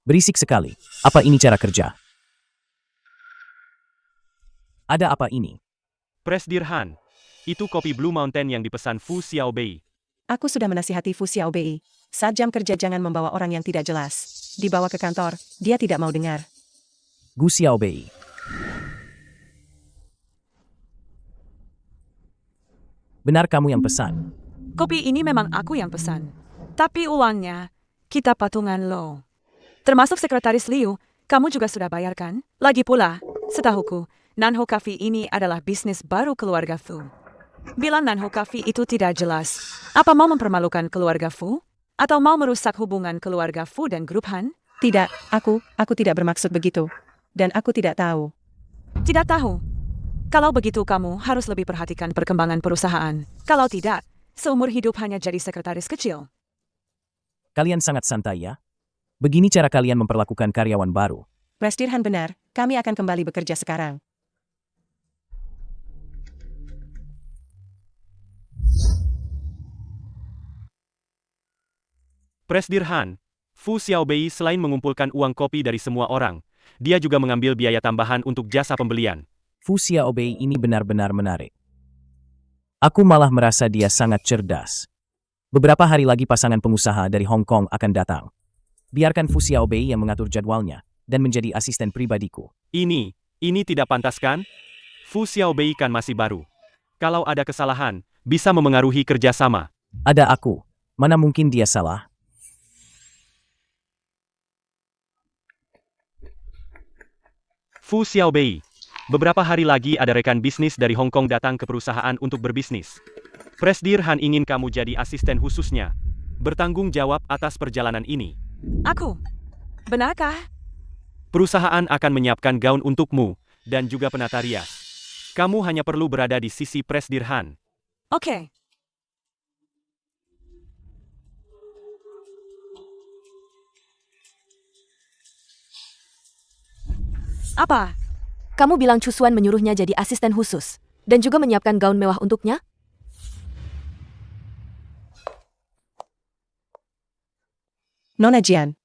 Berisik sekali. Apa ini cara kerja? Ada apa ini? Presdir Han, itu kopi Blue Mountain yang dipesan Fu Xiaobei. Aku sudah menasihati Fu Xiaobei. Saat jam kerja jangan membawa orang yang tidak jelas. Dibawa ke kantor, dia tidak mau dengar. Gu Xiaobei. Benar kamu yang pesan. Kopi ini memang aku yang pesan. Tapi uangnya, kita patungan lo. Termasuk sekretaris Liu, kamu juga sudah bayarkan? Lagi pula, setahuku, Nanho Coffee ini adalah bisnis baru keluarga Fu. Bila Nanho Coffee itu tidak jelas, apa mau mempermalukan keluarga Fu? Atau mau merusak hubungan keluarga Fu dan grup Han? Tidak, aku tidak bermaksud begitu. Dan aku tidak tahu. Tidak tahu. Kalau begitu kamu harus lebih perhatikan perkembangan perusahaan. Kalau tidak, seumur hidup hanya jadi sekretaris kecil. Kalian sangat santai ya? Begini cara kalian memperlakukan karyawan baru. Presdir Han benar, kami akan kembali bekerja sekarang. Presdir Han, Fu Xiaobei selain mengumpulkan uang kopi dari semua orang, dia juga mengambil biaya tambahan untuk jasa pembelian. Fu Xiaobei ini benar-benar menarik. Aku malah merasa dia sangat cerdas. Beberapa hari lagi pasangan pengusaha dari Hong Kong akan datang. Biarkan Fu Xiaobei yang mengatur jadwalnya dan menjadi asisten pribadiku. Ini tidak pantas kan? Fu Xiaobei kan masih baru. Kalau ada kesalahan, bisa memengaruhi kerjasama. Ada aku. Mana mungkin dia salah? Fu Xiaobei. Beberapa hari lagi ada rekan bisnis dari Hong Kong datang ke perusahaan untuk berbisnis. Presdir Han ingin kamu jadi asisten khususnya. Bertanggung jawab atas perjalanan ini. Aku? Benarkah? Perusahaan akan menyiapkan gaun untukmu, dan juga penata rias. Kamu hanya perlu berada di sisi Presdir Han. Oke. Apa? Kamu bilang Cusuan menyuruhnya jadi asisten khusus, dan juga menyiapkan gaun mewah untuknya? Nona Jian.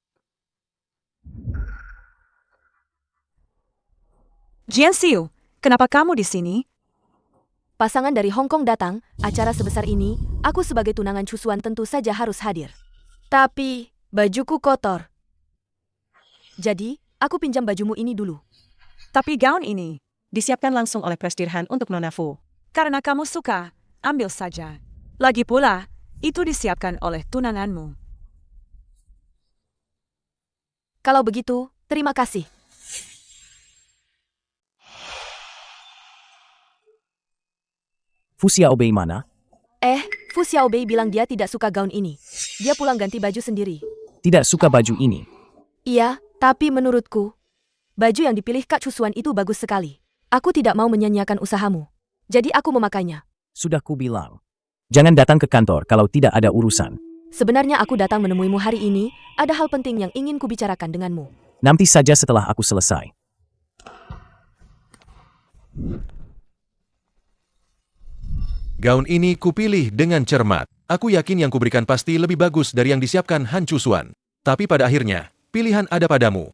Jian Xiu, kenapa kamu di sini? Pasangan dari Hong Kong datang, acara sebesar ini, aku sebagai tunangan Cusuan tentu saja harus hadir. Tapi, bajuku kotor. Jadi, aku pinjam bajumu ini dulu. Tapi gaun ini, Disiapkan langsung oleh Presdir Han untuk Nona Fu. karena kamu suka, ambil saja. Lagi pula, itu disiapkan oleh tunanganmu. Kalau begitu, terima kasih. Fu Xiaobei mana? Fu Xiaobei bilang dia tidak suka gaun ini. Dia pulang ganti baju sendiri. Tidak suka baju ini. Iya, tapi menurutku, baju yang dipilih Kak Cusuan itu bagus sekali. Aku tidak mau menyanyiakan usahamu. Jadi aku memakainya. Sudah ku bilang. Jangan datang ke kantor kalau tidak ada urusan. Sebenarnya aku datang menemuimu hari ini, ada hal penting yang ingin kubicarakan denganmu. Nanti saja setelah aku selesai. Gaun ini kupilih dengan cermat. Aku yakin yang kuberikan pasti lebih bagus dari yang disiapkan Han Chusuan. Tapi pada akhirnya, pilihan ada padamu.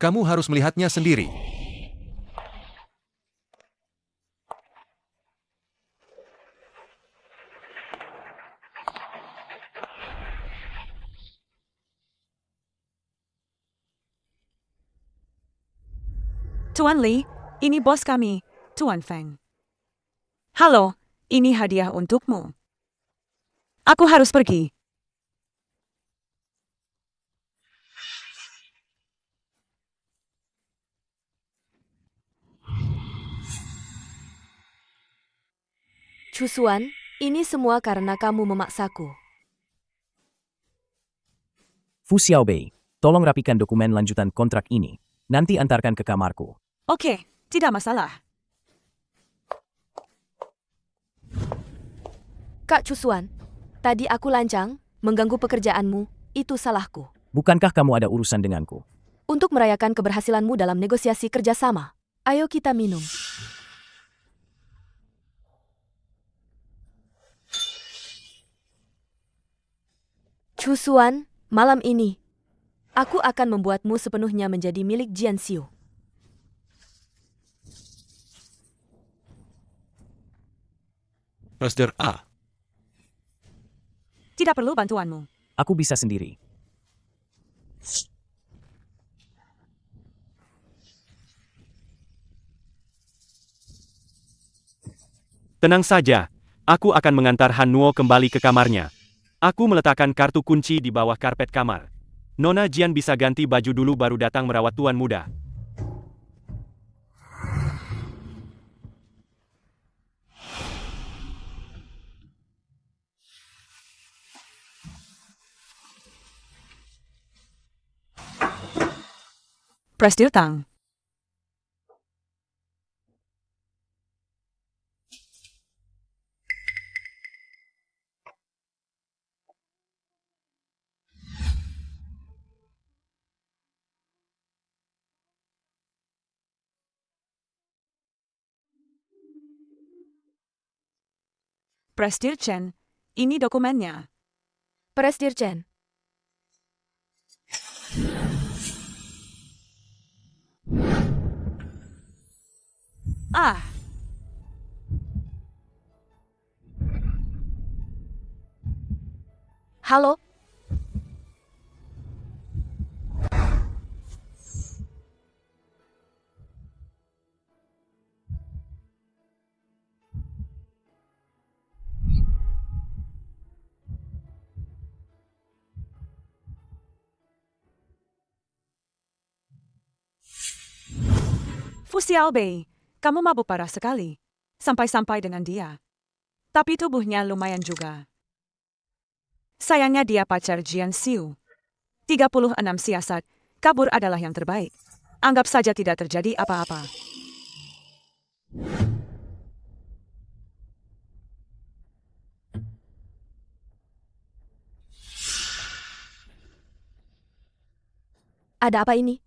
Kamu harus melihatnya sendiri. Tuan Li, ini bos kami, Tuan Feng. Halo, ini hadiah untukmu. Aku harus pergi. Chusuan, ini semua karena kamu memaksaku. Fu Xiaobei, tolong rapikan dokumen lanjutan kontrak ini. Nanti antarkan ke kamarku. Oke, tidak masalah. Kak Chusuan, tadi aku lancang, mengganggu pekerjaanmu, itu salahku. Bukankah kamu ada urusan denganku? Untuk merayakan keberhasilanmu dalam negosiasi kerjasama, ayo kita minum. Chusuan, malam ini, aku akan membuatmu sepenuhnya menjadi milik Jian Xiu. Presdir A. Tidak perlu bantuanmu. Aku bisa sendiri. Tenang saja, aku akan mengantar Han Nuo kembali ke kamarnya. Aku meletakkan kartu kunci di bawah karpet kamar. Nona Jian bisa ganti baju dulu baru datang merawat tuan muda. Presdir Tang. Presdir Chen, ini dokumennya. Presdir Chen. Ah, Halo? Fu Xiaobei, kamu mabuk parah sekali. Sampai-sampai dengan dia. Tapi tubuhnya lumayan juga. Sayangnya dia pacar Jian Xiu. 36 siasat, kabur adalah yang terbaik. Anggap saja tidak terjadi apa-apa. Ada apa ini?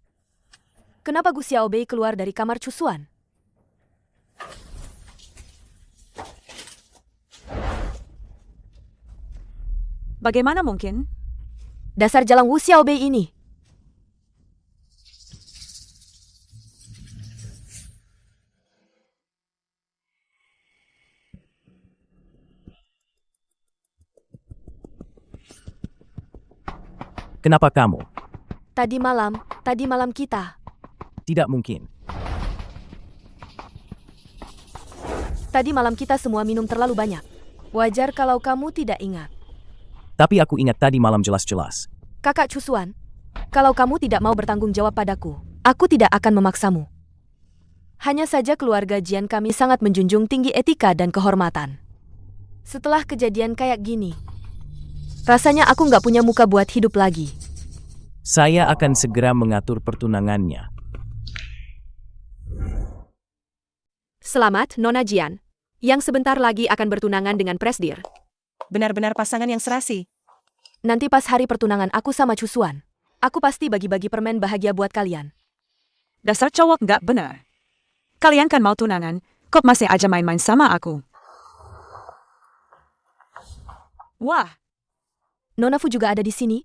Kenapa Gu Xiaobei keluar dari kamar Chusuan? Bagaimana mungkin? Dasar jalang Wu Xiaobei ini. Kenapa kamu? Tadi malam kita. Tidak mungkin. Tadi malam kita semua minum terlalu banyak. Wajar kalau kamu tidak ingat. Tapi aku ingat tadi malam jelas-jelas. Kakak Chusuan, kalau kamu tidak mau bertanggung jawab padaku, aku tidak akan memaksamu. Hanya saja keluarga Jian kami sangat menjunjung tinggi etika dan kehormatan. Setelah kejadian kayak gini, rasanya aku nggak punya muka buat hidup lagi. Saya akan segera mengatur pertunangannya. Selamat, Nona Jian, yang sebentar lagi akan bertunangan dengan Presdir. Benar-benar pasangan yang serasi. Nanti pas hari pertunangan aku sama Cusuan, aku pasti bagi-bagi permen bahagia buat kalian. Dasar cowok nggak benar. Kalian kan mau tunangan, kok masih aja main-main sama aku? Wah, Nona Fu juga ada di sini.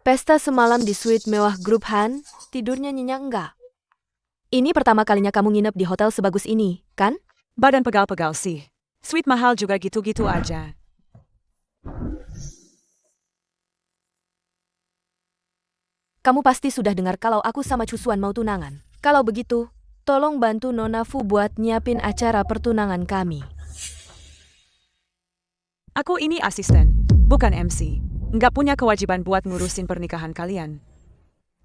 Pesta semalam di suite mewah grup Han, tidurnya nyenyak enggak? Ini pertama kalinya kamu nginep di hotel sebagus ini, kan? badan pegal-pegal sih. Suite mahal juga gitu-gitu aja. Kamu pasti sudah dengar kalau aku sama Cusuan mau tunangan. Kalau begitu, tolong bantu Nona Fu buat nyiapin acara pertunangan kami. Aku ini asisten, bukan MC. Nggak punya kewajiban buat ngurusin pernikahan kalian.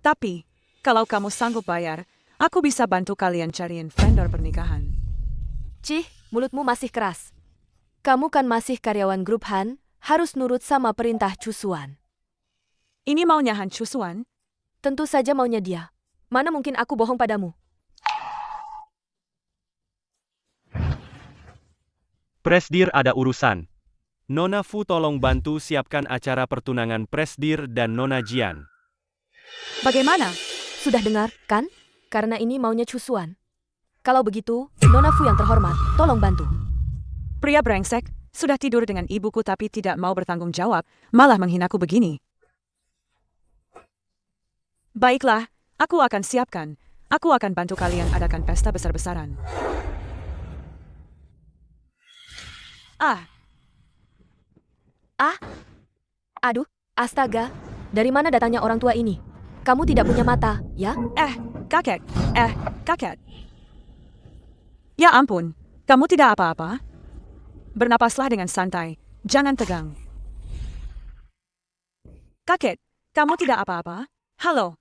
Tapi, kalau kamu sanggup bayar, aku bisa bantu kalian cariin vendor pernikahan. Cih, mulutmu masih keras. Kamu kan masih karyawan grup Han, harus nurut sama perintah Cusuan. Ini maunya Han Cusuan? Tentu saja maunya dia. Mana mungkin aku bohong padamu? Presdir ada urusan. Nona Fu tolong bantu siapkan acara pertunangan Presdir dan Nona Jian. Bagaimana? Sudah dengar, kan? Karena ini maunya Cusuan. Kalau begitu, Nona Fu yang terhormat, tolong bantu. Pria brengsek, sudah tidur dengan ibuku tapi tidak mau bertanggung jawab, malah menghinaku begini. Baiklah, aku akan siapkan. Aku akan bantu kalian adakan pesta besar-besaran. Aduh, astaga. Dari mana datangnya orang tua ini? Kamu tidak punya mata, ya? Kakek. Kakek. Ya ampun, kamu tidak apa-apa? Bernapaslah dengan santai, jangan tegang. Kakek, kamu tidak apa-apa? Halo.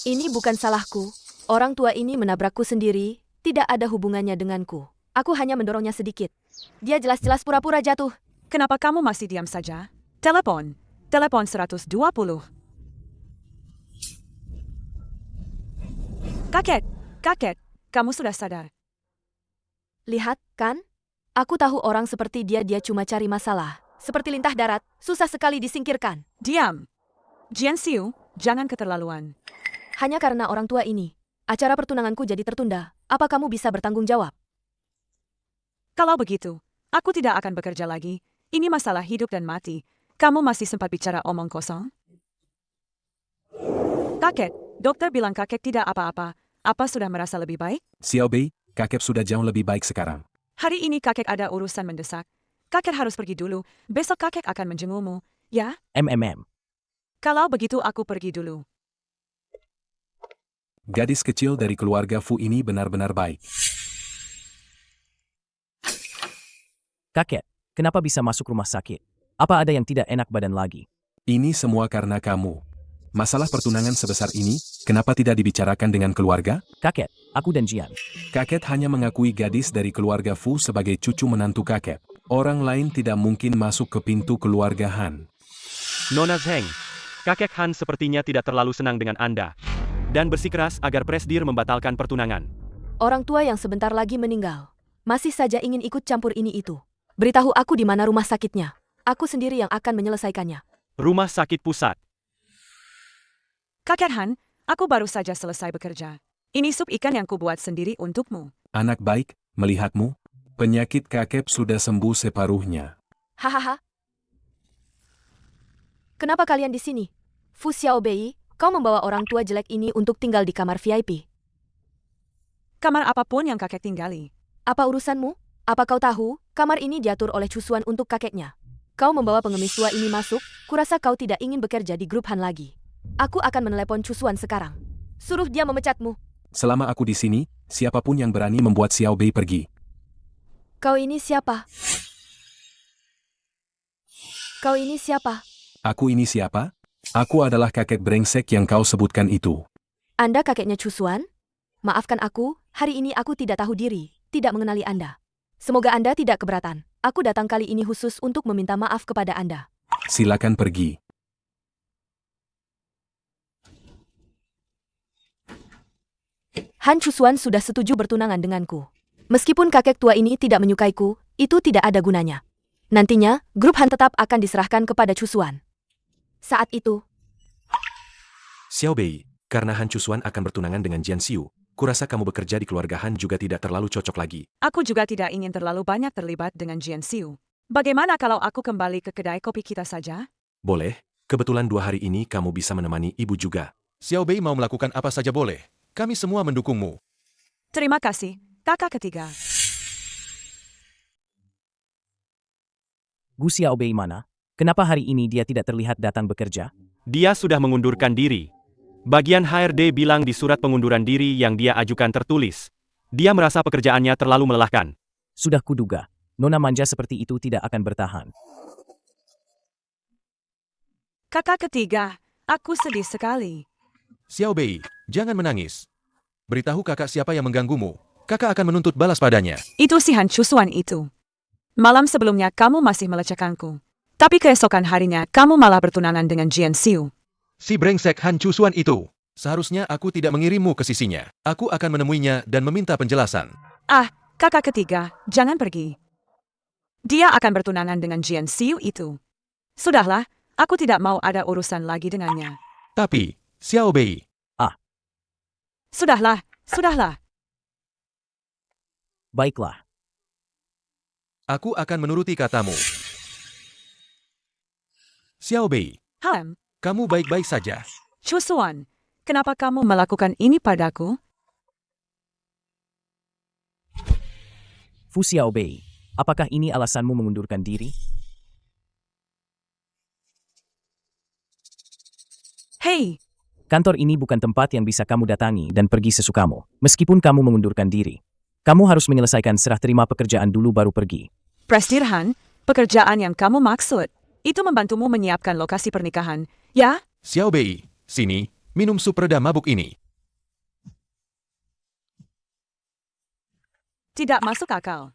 Ini bukan salahku. Orang tua ini menabrakku sendiri, tidak ada hubungannya denganku. Aku hanya mendorongnya sedikit. Dia jelas-jelas pura-pura jatuh. Kenapa kamu masih diam saja? Telepon 120. Kakek, kamu sudah sadar. Lihat, kan? Aku tahu orang seperti dia cuma cari masalah. Seperti lintah darat, susah sekali disingkirkan. Diam. Jian Xiu, jangan keterlaluan. Hanya karena orang tua ini, acara pertunanganku jadi tertunda. Apa kamu bisa bertanggung jawab? Kalau begitu, aku tidak akan bekerja lagi. Ini masalah hidup dan mati. Kamu masih sempat bicara omong kosong? Kakek, dokter bilang kakek tidak apa-apa. Apa sudah merasa lebih baik? Xiao Bei, kakek sudah jauh lebih baik sekarang. Hari ini kakek ada urusan mendesak. Kakek harus pergi dulu. Besok kakek akan menjengukmu. Ya? Kalau begitu aku pergi dulu. Gadis kecil dari keluarga Fu ini benar-benar baik. Kakek, kenapa bisa masuk rumah sakit? Apa ada yang tidak enak badan lagi? Ini semua karena kamu. Masalah pertunangan sebesar ini, kenapa tidak dibicarakan dengan keluarga? Kakek, aku dan Jian. Kakek hanya mengakui gadis dari keluarga Fu sebagai cucu menantu kakek. Orang lain tidak mungkin masuk ke pintu keluarga Han. Nona Zheng, kakek Han sepertinya tidak terlalu senang dengan Anda. Dan bersikeras agar Presdir membatalkan pertunangan. Orang tua yang sebentar lagi meninggal. Masih saja ingin ikut campur ini itu. Beritahu aku di mana rumah sakitnya. Aku sendiri yang akan menyelesaikannya. Rumah sakit pusat. Kakek Han, aku baru saja selesai bekerja. Ini sup ikan yang kubuat sendiri untukmu. Anak baik, melihatmu, penyakit kakek sudah sembuh separuhnya. Hahaha. Kenapa kalian di sini? Fu Xiaobei, kau membawa orang tua jelek ini untuk tinggal di kamar VIP. Kamar apapun yang kakek tinggali. Apa urusanmu? Apa kau tahu, kamar ini diatur oleh Cusuan untuk kakeknya. Kau membawa pengemis tua ini masuk, kurasa kau tidak ingin bekerja di grup Han lagi. Aku akan menelepon Cusuan sekarang. Suruh dia memecatmu. Selama aku di sini, siapapun yang berani membuat Xiao Bei pergi. Kau ini siapa? Kau ini siapa? Aku ini siapa? Aku adalah kakek brengsek yang kau sebutkan itu. Anda kakeknya Cusuan? Maafkan aku, hari ini aku tidak tahu diri, tidak mengenali Anda. Semoga Anda tidak keberatan. Aku datang kali ini khusus untuk meminta maaf kepada Anda. Silakan pergi. Han Cusuan sudah setuju bertunangan denganku. Meskipun kakek tua ini tidak menyukaiku, itu tidak ada gunanya. Nantinya, grup Han tetap akan diserahkan kepada Chusuan. Saat itu, Xiao Bei, karena Han Chusuan akan bertunangan dengan Jian Xiu, kurasa kamu bekerja di keluarga Han juga tidak terlalu cocok lagi. Aku juga tidak ingin terlalu banyak terlibat dengan Jian Xiu. Bagaimana kalau aku kembali ke kedai kopi kita saja? Boleh, kebetulan 2 hari ini kamu bisa menemani ibu juga. Xiao Bei mau melakukan apa saja boleh. Kami semua mendukungmu. Terima kasih, kakak ketiga. Gu Xiaobei mana? Kenapa hari ini dia tidak terlihat datang bekerja? Dia sudah mengundurkan diri. Bagian HRD bilang di surat pengunduran diri yang dia ajukan tertulis. Dia merasa pekerjaannya terlalu melelahkan. Sudah kuduga, nona manja seperti itu tidak akan bertahan. Kakak ketiga, aku sedih sekali. Xiao Bei, jangan menangis. Beritahu kakak siapa yang mengganggumu. Kakak akan menuntut balas padanya. Itu si Han Chusuan itu. Malam sebelumnya kamu masih melecehkanku. Tapi keesokan harinya kamu malah bertunangan dengan Jian Xiu. Si brengsek Han Chusuan itu. Seharusnya aku tidak mengirimmu ke sisinya. Aku akan menemuinya dan meminta penjelasan. Ah, kakak ketiga, jangan pergi. Dia akan bertunangan dengan Jian Xiu itu. Sudahlah, aku tidak mau ada urusan lagi dengannya. Tapi, Xiao Bei, Sudahlah, sudahlah. Baiklah, aku akan menuruti katamu. Xiao Bei, kamu baik-baik saja. Chusuan, kenapa kamu melakukan ini padaku? Fu Xiaobei, apakah ini alasanmu mengundurkan diri? Hei, Kantor ini bukan tempat yang bisa kamu datangi dan pergi sesukamu. Meskipun kamu mengundurkan diri, kamu harus menyelesaikan serah terima pekerjaan dulu baru pergi. Presdirhan, pekerjaan yang kamu maksud, itu membantumu menyiapkan lokasi pernikahan, ya? Xiao Bei, sini, minum sup reda mabuk ini. Tidak masuk akal.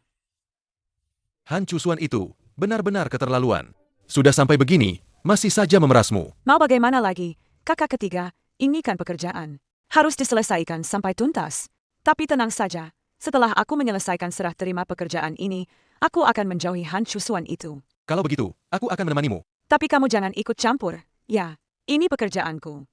Han Chusuan itu benar-benar keterlaluan. Sudah sampai begini, masih saja memerasmu. Mau bagaimana lagi? Kakak ketiga, ini kan pekerjaan. Harus diselesaikan sampai tuntas. Tapi tenang saja, setelah aku menyelesaikan serah terima pekerjaan ini, aku akan menjauhi Han Chusuan itu. Kalau begitu, aku akan menemanimu. Tapi kamu jangan ikut campur. Ya, ini pekerjaanku.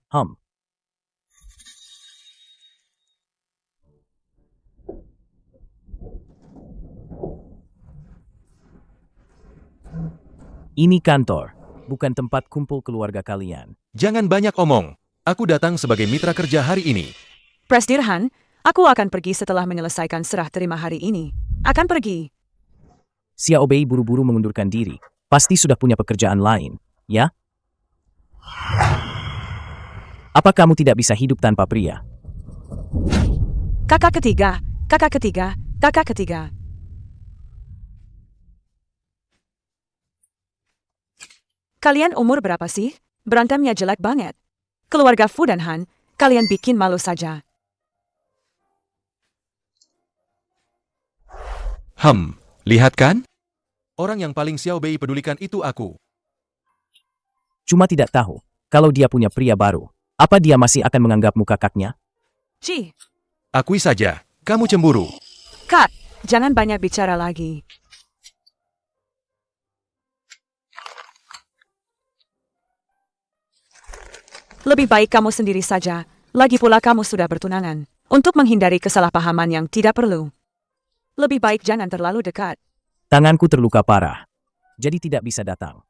Ini kantor, bukan tempat kumpul keluarga kalian. Jangan banyak omong. Aku datang sebagai mitra kerja hari ini. Presdirhan, aku akan pergi setelah menyelesaikan serah terima hari ini. Akan pergi. Xiaobei buru-buru mengundurkan diri. Pasti sudah punya pekerjaan lain, ya? Apa kamu tidak bisa hidup tanpa pria? Kakak ketiga, kakak ketiga, kakak ketiga. Kalian umur berapa sih? Berantemnya jelek banget. Keluarga Fu dan Han, kalian bikin malu saja. Lihat kan? Orang yang paling Xiao Bei pedulikan itu aku. Cuma tidak tahu, kalau dia punya pria baru, apa dia masih akan menganggapmu kakaknya? Ci, Akui saja, kamu cemburu. Kak, jangan banyak bicara lagi. Lebih baik kamu sendiri saja, lagi pula kamu sudah bertunangan. Untuk menghindari kesalahpahaman yang tidak perlu. Lebih baik jangan terlalu dekat. Tanganku terluka parah, jadi tidak bisa datang.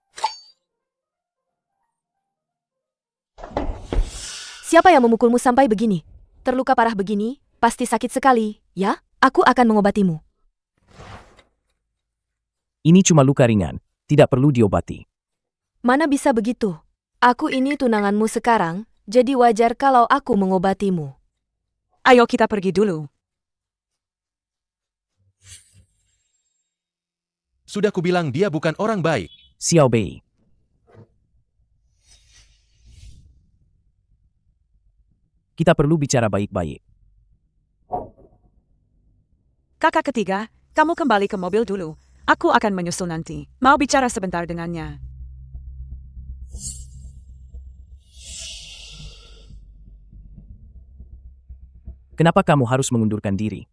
Siapa yang memukulmu sampai begini? Terluka parah begini, pasti sakit sekali, ya? Aku akan mengobatimu. Ini cuma luka ringan, tidak perlu diobati. Mana bisa begitu? Aku ini tunanganmu sekarang, jadi wajar kalau aku mengobatimu. Ayo kita pergi dulu. Sudah kubilang dia bukan orang baik. Xiaobei. Kita perlu bicara baik-baik. Kakak ketiga, kamu kembali ke mobil dulu. Aku akan menyusul nanti. Mau bicara sebentar dengannya. Kenapa kamu harus mengundurkan diri?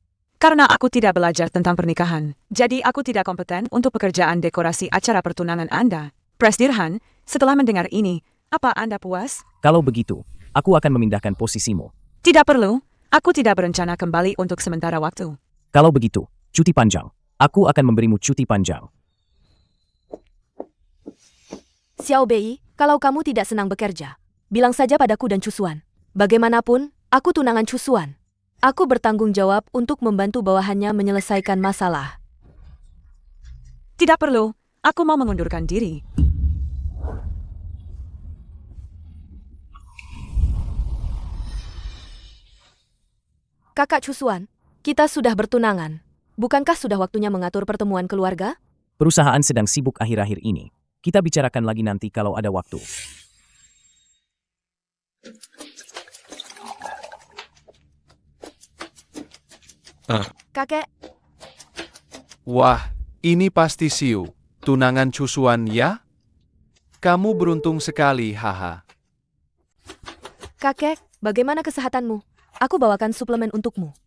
Karena aku tidak belajar tentang pernikahan, jadi aku tidak kompeten untuk pekerjaan dekorasi acara pertunangan Anda. Presdirhan, setelah mendengar ini, apa Anda puas? Kalau begitu, aku akan memindahkan posisimu. Tidak perlu, aku tidak berencana kembali untuk sementara waktu. Kalau begitu, cuti panjang. Aku akan memberimu cuti panjang. Xiao Bei, kalau kamu tidak senang bekerja, bilang saja padaku dan Cusuan. Bagaimanapun, aku tunangan Cusuan. Aku bertanggung jawab untuk membantu bawahannya menyelesaikan masalah. Tidak perlu, aku mau mengundurkan diri. Kakak Cusuan, kita sudah bertunangan. Bukankah sudah waktunya mengatur pertemuan keluarga? Perusahaan sedang sibuk akhir-akhir ini. Kita bicarakan lagi nanti kalau ada waktu. Kakek, Wah, ini pasti Siu, tunangan Cusuan ya? Kamu beruntung sekali, haha. kakek, bagaimana kesehatanmu? Aku bawakan suplemen untukmu.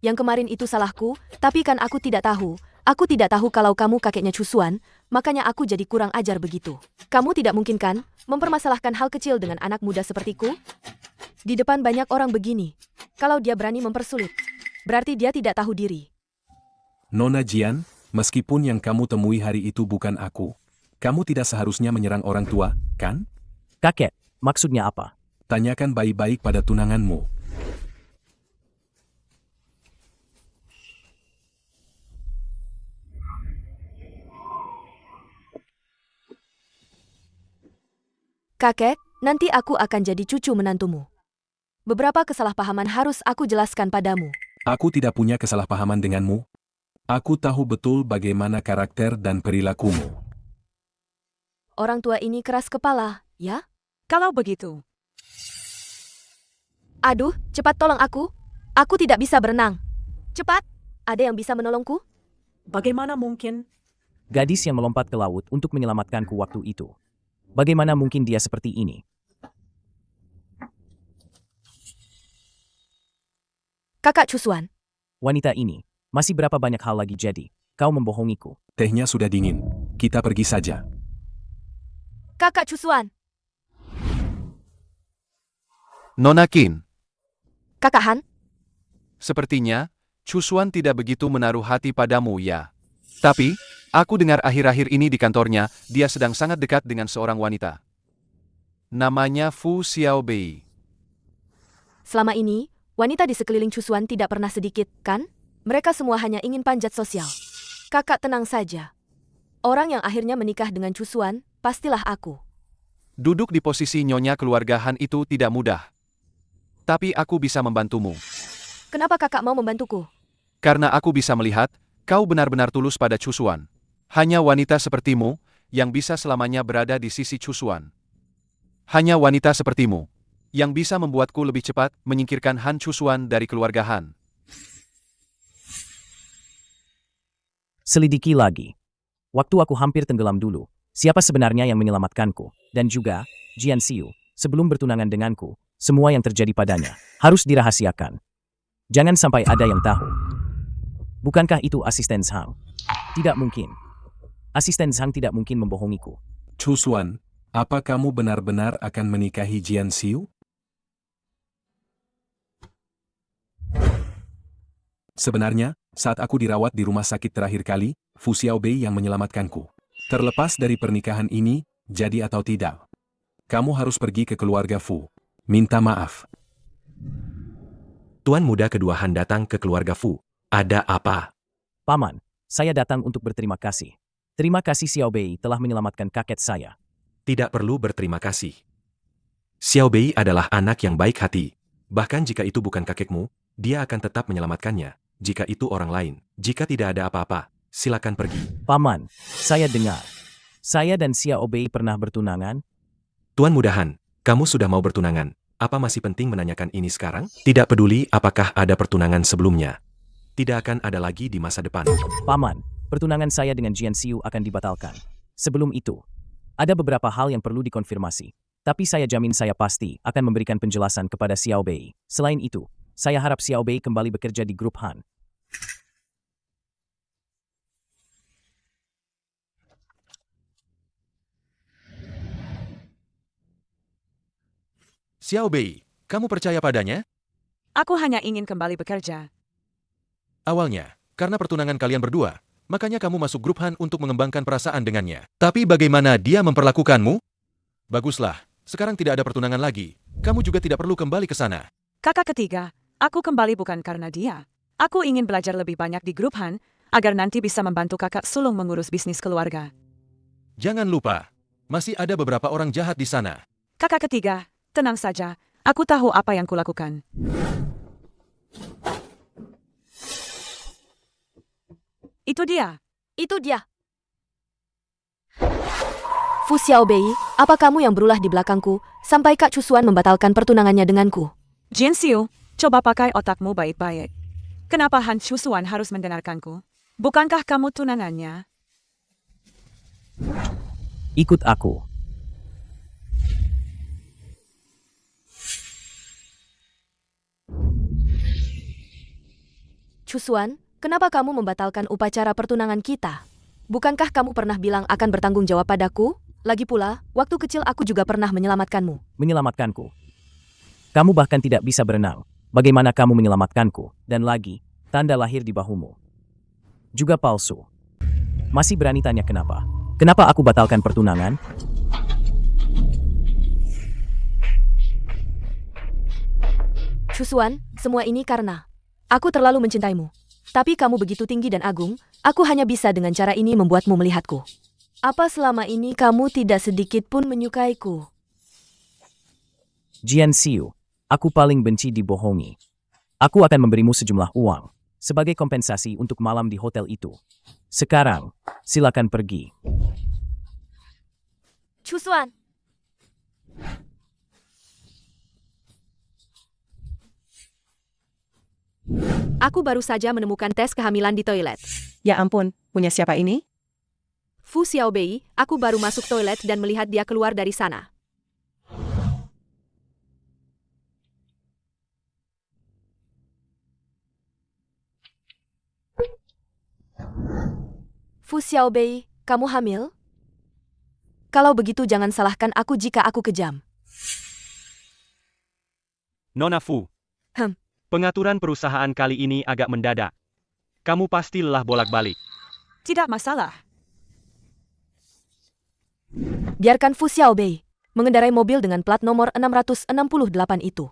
Yang kemarin itu salahku, tapi kan aku tidak tahu. Aku tidak tahu kalau kamu kakeknya Cusuan, makanya aku jadi kurang ajar begitu. Kamu tidak mungkin kan mempermasalahkan hal kecil dengan anak muda sepertiku? Di depan banyak orang begini. Kalau dia berani mempersulit, berarti dia tidak tahu diri. Nona Jian, meskipun yang kamu temui hari itu bukan aku, kamu tidak seharusnya menyerang orang tua, kan? Kakek, maksudnya apa? Tanyakan baik-baik pada tunanganmu. Kakek, nanti aku akan jadi cucu menantumu. Beberapa kesalahpahaman harus aku jelaskan padamu. Aku tidak punya kesalahpahaman denganmu. Aku tahu betul bagaimana karakter dan perilakumu. Orang tua ini keras kepala, ya? Kalau begitu. Aduh, cepat tolong aku. Aku tidak bisa berenang. Cepat, ada yang bisa menolongku? Bagaimana mungkin? Gadis yang melompat ke laut untuk menyelamatkanku waktu itu. Bagaimana mungkin dia seperti ini? Kakak Cusuan. Wanita ini, masih berapa banyak hal lagi jadi? Kau membohongiku. Tehnya sudah dingin. Kita pergi saja. Kakak Cusuan. Nona Qin, Kakak Han. sepertinya Cusuan tidak begitu menaruh hati padamu ya. Tapi, aku dengar akhir-akhir ini di kantornya, dia sedang sangat dekat dengan seorang wanita. Namanya Fu Xiaobei. Selama ini, wanita di sekeliling Cusuan tidak pernah sedikit, kan? Mereka semua hanya ingin panjat sosial. Kakak tenang saja. Orang yang akhirnya menikah dengan Cusuan, pastilah aku. Duduk di posisi nyonya keluarga Han itu tidak mudah. Tapi aku bisa membantumu. Kenapa kakak mau membantuku? Karena aku bisa melihat, kau benar-benar tulus pada Cusuan. Hanya wanita sepertimu, yang bisa selamanya berada di sisi Cusuan. Hanya wanita sepertimu, yang bisa membuatku lebih cepat menyingkirkan Han Cusuan dari keluarga Han. Selidiki lagi. Waktu aku hampir tenggelam dulu, siapa sebenarnya yang menyelamatkanku? Dan juga, Jian Xiu, sebelum bertunangan denganku, semua yang terjadi padanya harus dirahasiakan. Jangan sampai ada yang tahu. Bukankah itu asisten Zhang? Tidak mungkin. Asisten Zhang tidak mungkin membohongiku. Cusuan, apa kamu benar-benar akan menikahi Jian Xiu? Sebenarnya, saat aku dirawat di rumah sakit terakhir kali, Fu Xiaobei yang menyelamatkanku. Terlepas dari pernikahan ini, jadi atau tidak, kamu harus pergi ke keluarga Fu. Minta maaf. Tuan muda kedua Han datang ke keluarga Fu. Ada apa? Paman, saya datang untuk berterima kasih. Terima kasih Xiaobei telah menyelamatkan kakek saya. Tidak perlu berterima kasih. Xiao Bei adalah anak yang baik hati. Bahkan jika itu bukan kakekmu, dia akan tetap menyelamatkannya. Jika itu orang lain, jika tidak ada apa-apa, silakan pergi. Paman, saya dengar. Saya dan Xiaobei pernah bertunangan? Tuan muda Han, kamu sudah mau bertunangan. Apa masih penting menanyakan ini sekarang? Tidak peduli apakah ada pertunangan sebelumnya. Tidak akan ada lagi di masa depan. Paman, pertunangan saya dengan Jian Xiu akan dibatalkan. Sebelum itu, ada beberapa hal yang perlu dikonfirmasi. Tapi saya jamin saya pasti akan memberikan penjelasan kepada Xiao Bei. Selain itu, saya harap Xiao Bei kembali bekerja di grup Han. Xiao Bei, kamu percaya padanya? Aku hanya ingin kembali bekerja. Awalnya, karena pertunangan kalian berdua, makanya kamu masuk grup Han untuk mengembangkan perasaan dengannya. Tapi bagaimana dia memperlakukanmu? Baguslah, sekarang tidak ada pertunangan lagi. Kamu juga tidak perlu kembali ke sana. Kakak ketiga, aku kembali bukan karena dia. Aku ingin belajar lebih banyak di grup Han, agar nanti bisa membantu kakak sulung mengurus bisnis keluarga. Jangan lupa, masih ada beberapa orang jahat di sana. Kakak ketiga, tenang saja, aku tahu apa yang kulakukan. Itu dia. Itu dia. Fu Xiaobei, apa kamu yang berulah di belakangku, sampai Kak Chusuan membatalkan pertunangannya denganku? Jian Xiu, coba pakai otakmu baik-baik. Kenapa Han Chusuan harus mendengarkanku? Bukankah kamu tunangannya? Ikut aku. Chusuan, kenapa kamu membatalkan upacara pertunangan kita? Bukankah kamu pernah bilang akan bertanggung jawab padaku? Lagi pula, waktu kecil aku juga pernah menyelamatkanmu. Menyelamatkanku. Kamu bahkan tidak bisa berenang. Bagaimana kamu menyelamatkanku? Dan lagi, tanda lahir di bahumu. Juga palsu. Masih berani tanya kenapa? Kenapa aku batalkan pertunangan? Chusuan, semua ini karena aku terlalu mencintaimu. Tapi kamu begitu tinggi dan agung, aku hanya bisa dengan cara ini membuatmu melihatku. Apa selama ini kamu tidak sedikit pun menyukaiku? Jian Xiu, aku paling benci dibohongi. Aku akan memberimu sejumlah uang sebagai kompensasi untuk malam di hotel itu. Sekarang, silakan pergi. Chusuan. Aku baru saja menemukan tes kehamilan di toilet. Ya ampun, punya siapa ini? Fu Xiaobei, aku baru masuk toilet dan melihat dia keluar dari sana. Fu Xiaobei, kamu hamil? Kalau begitu jangan salahkan aku jika aku kejam. Nona Fu. Pengaturan perusahaan kali ini agak mendadak. Kamu pasti lelah bolak-balik. Tidak masalah. Biarkan Fu Xiaobei mengendarai mobil dengan plat nomor 668 itu.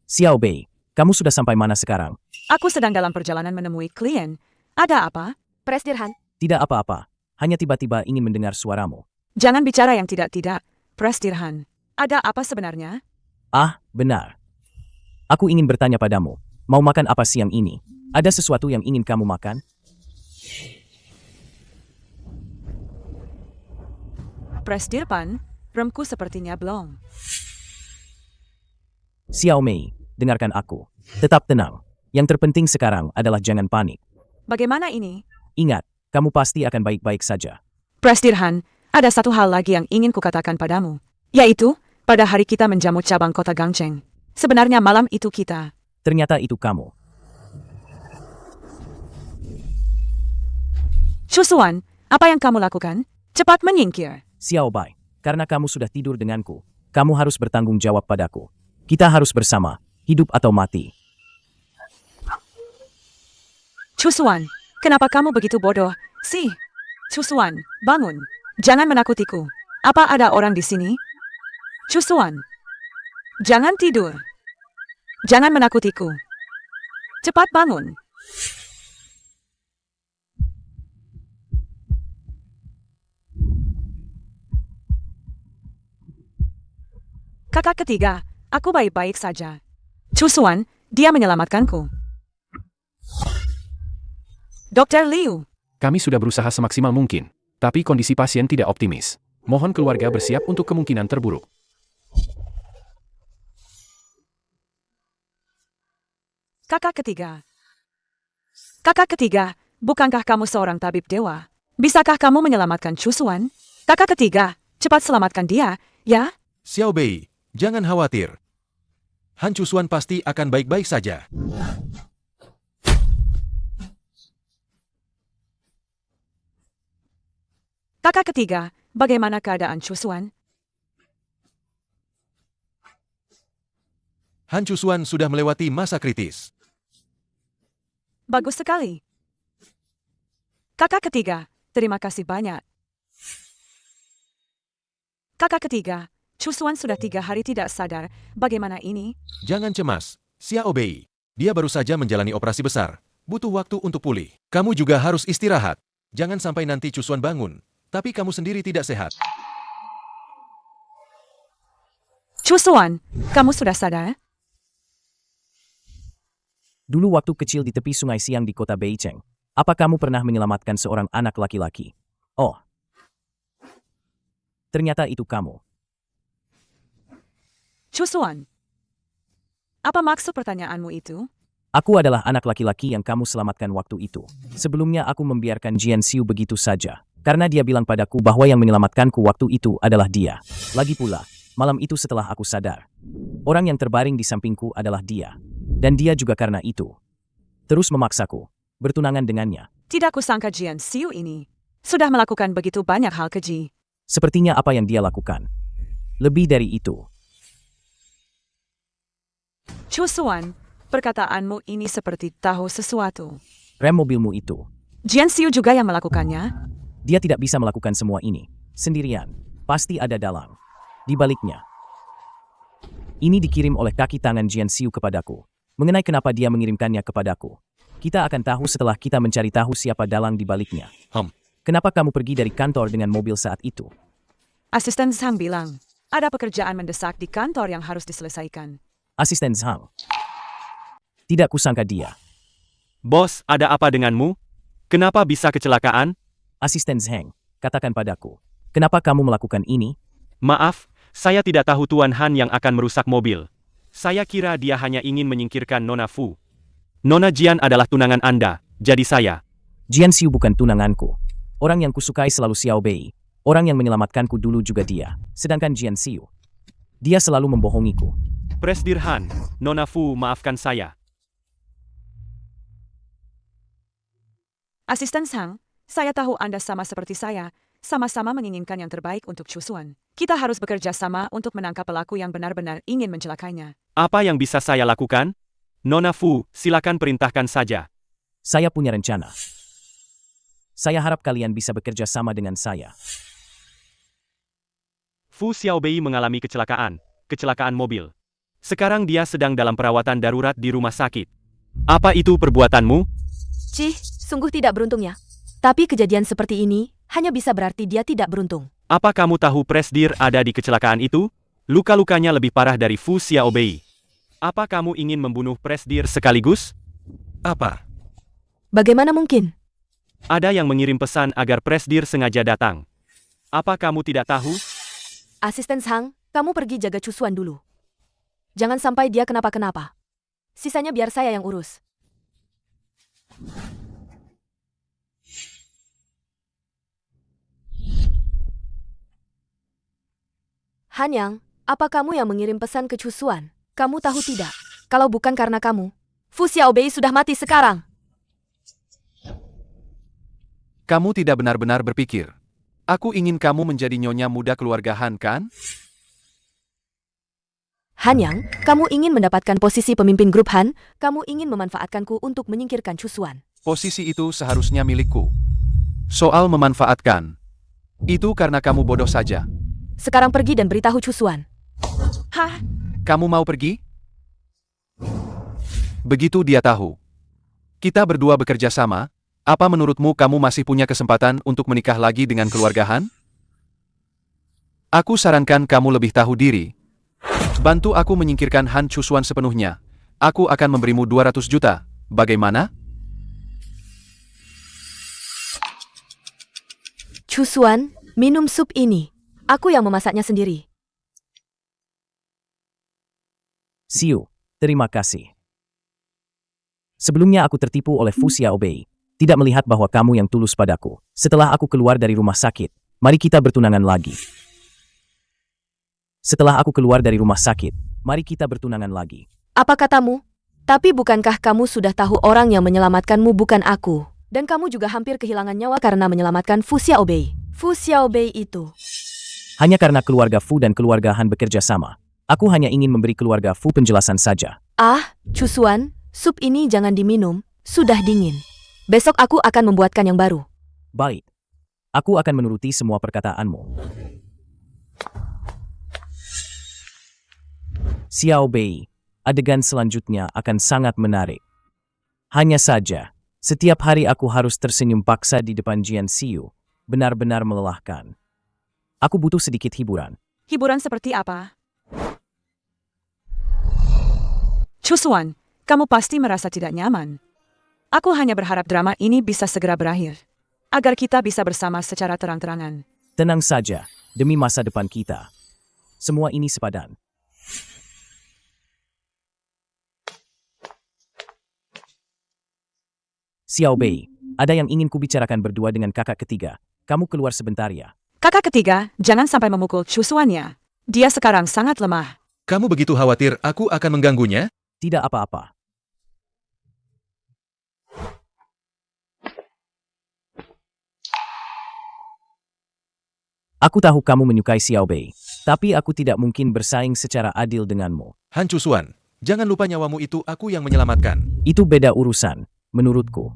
Xiao Bei, kamu sudah sampai mana sekarang? Aku sedang dalam perjalanan menemui klien. Ada apa? Presdirhan. Tidak apa-apa, hanya tiba-tiba ingin mendengar suaramu. Jangan bicara yang tidak-tidak, Presdirhan. Ada apa sebenarnya? Ah, benar. Aku ingin bertanya padamu, mau makan apa siang ini? Ada sesuatu yang ingin kamu makan? Presdirpan, remku sepertinya belum. Xiao Mei, dengarkan aku. Tetap tenang. Yang terpenting sekarang adalah jangan panik. Bagaimana ini? Ingat, kamu pasti akan baik-baik saja. Presdirhan, ada satu hal lagi yang ingin kukatakan padamu. Yaitu, pada hari kita menjamu cabang kota Gangcheng. Sebenarnya malam itu kita. Ternyata itu kamu. Chusuan, apa yang kamu lakukan? Cepat menyingkir. Xiao Bai, karena kamu sudah tidur denganku, kamu harus bertanggung jawab padaku. Kita harus bersama, hidup atau mati. Chusuan, kenapa kamu begitu bodoh? Chusuan, bangun. Jangan menakutiku. Apa ada orang di sini? Chusuan, jangan tidur. Jangan menakutiku. Cepat bangun. Kakak ketiga, aku baik-baik saja. Chusuan, dia menyelamatkanku. Dr. Liu. Kami sudah berusaha semaksimal mungkin, tapi kondisi pasien tidak optimis. Mohon keluarga bersiap untuk kemungkinan terburuk. Kakak ketiga. Kakak ketiga, bukankah kamu seorang tabib dewa? Bisakah kamu menyelamatkan Chusuan? Kakak ketiga, cepat selamatkan dia, ya? Xiao Bei, jangan khawatir. Han Chusuan pasti akan baik-baik saja. Kakak ketiga, bagaimana keadaan Chusuan? Han Chusuan sudah melewati masa kritis. Bagus sekali. Kakak ketiga, terima kasih banyak. Kakak ketiga, Chusuan sudah 3 hari tidak sadar. Bagaimana ini? Jangan cemas, Xiao Bei. Dia baru saja menjalani operasi besar. Butuh waktu untuk pulih. Kamu juga harus istirahat. Jangan sampai nanti Chusuan bangun, tapi kamu sendiri tidak sehat. Chusuan, kamu sudah sadar? Dulu waktu kecil di tepi sungai Siang di kota Beicheng, apa kamu pernah menyelamatkan seorang anak laki-laki? Oh. Ternyata itu kamu. Chusuan, apa maksud pertanyaanmu itu? Aku adalah anak laki-laki yang kamu selamatkan waktu itu. Sebelumnya aku membiarkan Jian Xiu begitu saja, karena dia bilang padaku bahwa yang menyelamatkanku waktu itu adalah dia. Lagi pula, malam itu setelah aku sadar, orang yang terbaring di sampingku adalah dia. Dan dia juga karena itu terus memaksaku bertunangan dengannya. Tidak kusangka Jian Xiu ini sudah melakukan begitu banyak hal keji. Sepertinya apa yang dia lakukan lebih dari itu. Chusuan, perkataanmu ini seperti tahu sesuatu. Rem mobilmu itu. Jian Xiu juga yang melakukannya? Dia tidak bisa melakukan semua ini sendirian. Pasti ada dalang di baliknya. Ini dikirim oleh kaki tangan Jian Xiu kepadaku. Mengenai kenapa dia mengirimkannya kepadaku, kita akan tahu setelah kita mencari tahu siapa dalang di baliknya. Kenapa kamu pergi dari kantor dengan mobil saat itu? Asisten Zhang bilang, ada pekerjaan mendesak di kantor yang harus diselesaikan. Asisten Zhang. Tidak kusangka dia. Bos, ada apa denganmu? Kenapa bisa kecelakaan? Asisten Zhang, katakan padaku, kenapa kamu melakukan ini? Maaf, saya tidak tahu Tuan Han yang akan merusak mobil. Saya kira dia hanya ingin menyingkirkan Nona Fu. Nona Jian adalah tunangan Anda, jadi saya. Jian Xiu bukan tunanganku. Orang yang kusukai selalu Xiao Bei. Orang yang menyelamatkanku dulu juga dia. Sedangkan Jian Xiu, dia selalu membohongiku. Presdir Han, Nona Fu maafkan saya. Asisten Zhang, saya tahu Anda sama seperti saya, sama-sama menginginkan yang terbaik untuk Chusuan. Kita harus bekerja sama untuk menangkap pelaku yang benar-benar ingin mencelakainya. Apa yang bisa saya lakukan? Nona Fu, silakan perintahkan saja. Saya punya rencana. Saya harap kalian bisa bekerja sama dengan saya. Fu Xiaobei mengalami kecelakaan mobil. Sekarang dia sedang dalam perawatan darurat di rumah sakit. Apa itu perbuatanmu? Cih, sungguh tidak beruntungnya. Tapi kejadian seperti ini hanya bisa berarti dia tidak beruntung. Apa kamu tahu Presdir ada di kecelakaan itu? Luka-lukanya lebih parah dari Fu Xiaobei. Apa kamu ingin membunuh Presdir sekaligus? Apa? Bagaimana mungkin? Ada yang mengirim pesan agar Presdir sengaja datang. Apa kamu tidak tahu? Asisten Zhang, kamu pergi jaga Chusuan dulu. Jangan sampai dia kenapa-kenapa. Sisanya biar saya yang urus. Hanyang, apa kamu yang mengirim pesan ke Chusuan? Kamu tahu tidak? Kalau bukan karena kamu, Fu Xiaobei sudah mati sekarang. Kamu tidak benar-benar berpikir. Aku ingin kamu menjadi nyonya muda keluarga Han, kan? Hanyang, kamu ingin mendapatkan posisi pemimpin grup Han, kamu ingin memanfaatkanku untuk menyingkirkan Chusuan. Posisi itu seharusnya milikku. Soal memanfaatkan, itu karena kamu bodoh saja. Sekarang pergi dan beritahu Chusuan. Hah? Kamu mau pergi? Begitu dia tahu. Kita berdua bekerja sama, apa menurutmu kamu masih punya kesempatan untuk menikah lagi dengan keluarga Han? Aku sarankan kamu lebih tahu diri. Bantu aku menyingkirkan Han Chusuan sepenuhnya. Aku akan memberimu 200 juta. Bagaimana? Chusuan, minum sup ini. Aku yang memasaknya sendiri. Xiu, terima kasih. Sebelumnya aku tertipu oleh Fu Xiaobei, tidak melihat bahwa kamu yang tulus padaku. Setelah aku keluar dari rumah sakit, mari kita bertunangan lagi. Setelah aku keluar dari rumah sakit, mari kita bertunangan lagi. Apa katamu? Tapi bukankah kamu sudah tahu orang yang menyelamatkanmu bukan aku? Dan kamu juga hampir kehilangan nyawa karena menyelamatkan Fu Xiaobei. Fu Xiaobei itu. Hanya karena keluarga Fu dan keluarga Han bekerja sama. Aku hanya ingin memberi keluarga Fu penjelasan saja. Ah, Cusuan, sup ini jangan diminum, sudah dingin. Besok aku akan membuatkan yang baru. Baik. Aku akan menuruti semua perkataanmu. Xiaobei, adegan selanjutnya akan sangat menarik. Hanya saja, setiap hari aku harus tersenyum paksa di depan Jian Xiu. Benar-benar melelahkan. Aku butuh sedikit hiburan. Hiburan seperti apa? Cusuan, kamu pasti merasa tidak nyaman. Aku hanya berharap drama ini bisa segera berakhir. Agar kita bisa bersama secara terang-terangan. Tenang saja, demi masa depan kita. Semua ini sepadan. Xiaobei, ada yang ingin kubicarakan berdua dengan kakak ketiga. Kamu keluar sebentar ya. Kakak ketiga, jangan sampai memukul Cusuannya. Dia sekarang sangat lemah. Kamu begitu khawatir aku akan mengganggunya? Tidak apa-apa. Aku tahu kamu menyukai Xiaobei, tapi aku tidak mungkin bersaing secara adil denganmu. Han Cusuan, jangan lupa nyawamu itu aku yang menyelamatkan. Itu beda urusan, menurutku.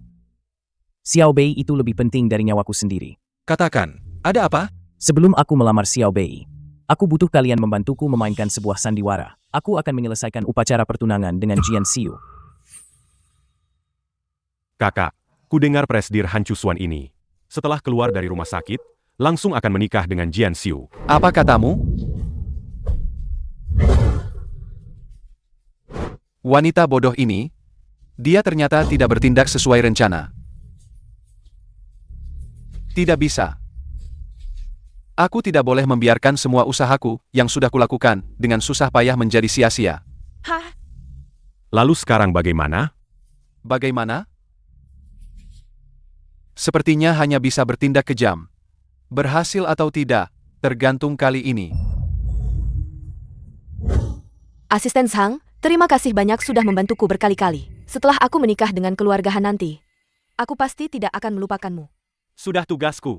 Xiaobei itu lebih penting dari nyawaku sendiri. Katakan, ada apa? Sebelum aku melamar Xiaobei, aku butuh kalian membantuku memainkan sebuah sandiwara. Aku akan menyelesaikan upacara pertunangan dengan Jian Xiu. Kakak, ku dengar Presdir Han Cusuan ini. Setelah keluar dari rumah sakit, langsung akan menikah dengan Jian Xiu. Apa katamu? Wanita bodoh ini, dia ternyata tidak bertindak sesuai rencana. Tidak bisa. Aku tidak boleh membiarkan semua usahaku yang sudah kulakukan dengan susah payah menjadi sia-sia. Hah? Lalu sekarang bagaimana? Bagaimana? Sepertinya hanya bisa bertindak kejam. Berhasil atau tidak, tergantung kali ini. Asisten Sang, terima kasih banyak sudah membantuku berkali-kali. Setelah aku menikah dengan keluarga Han nanti, aku pasti tidak akan melupakanmu. Sudah tugasku.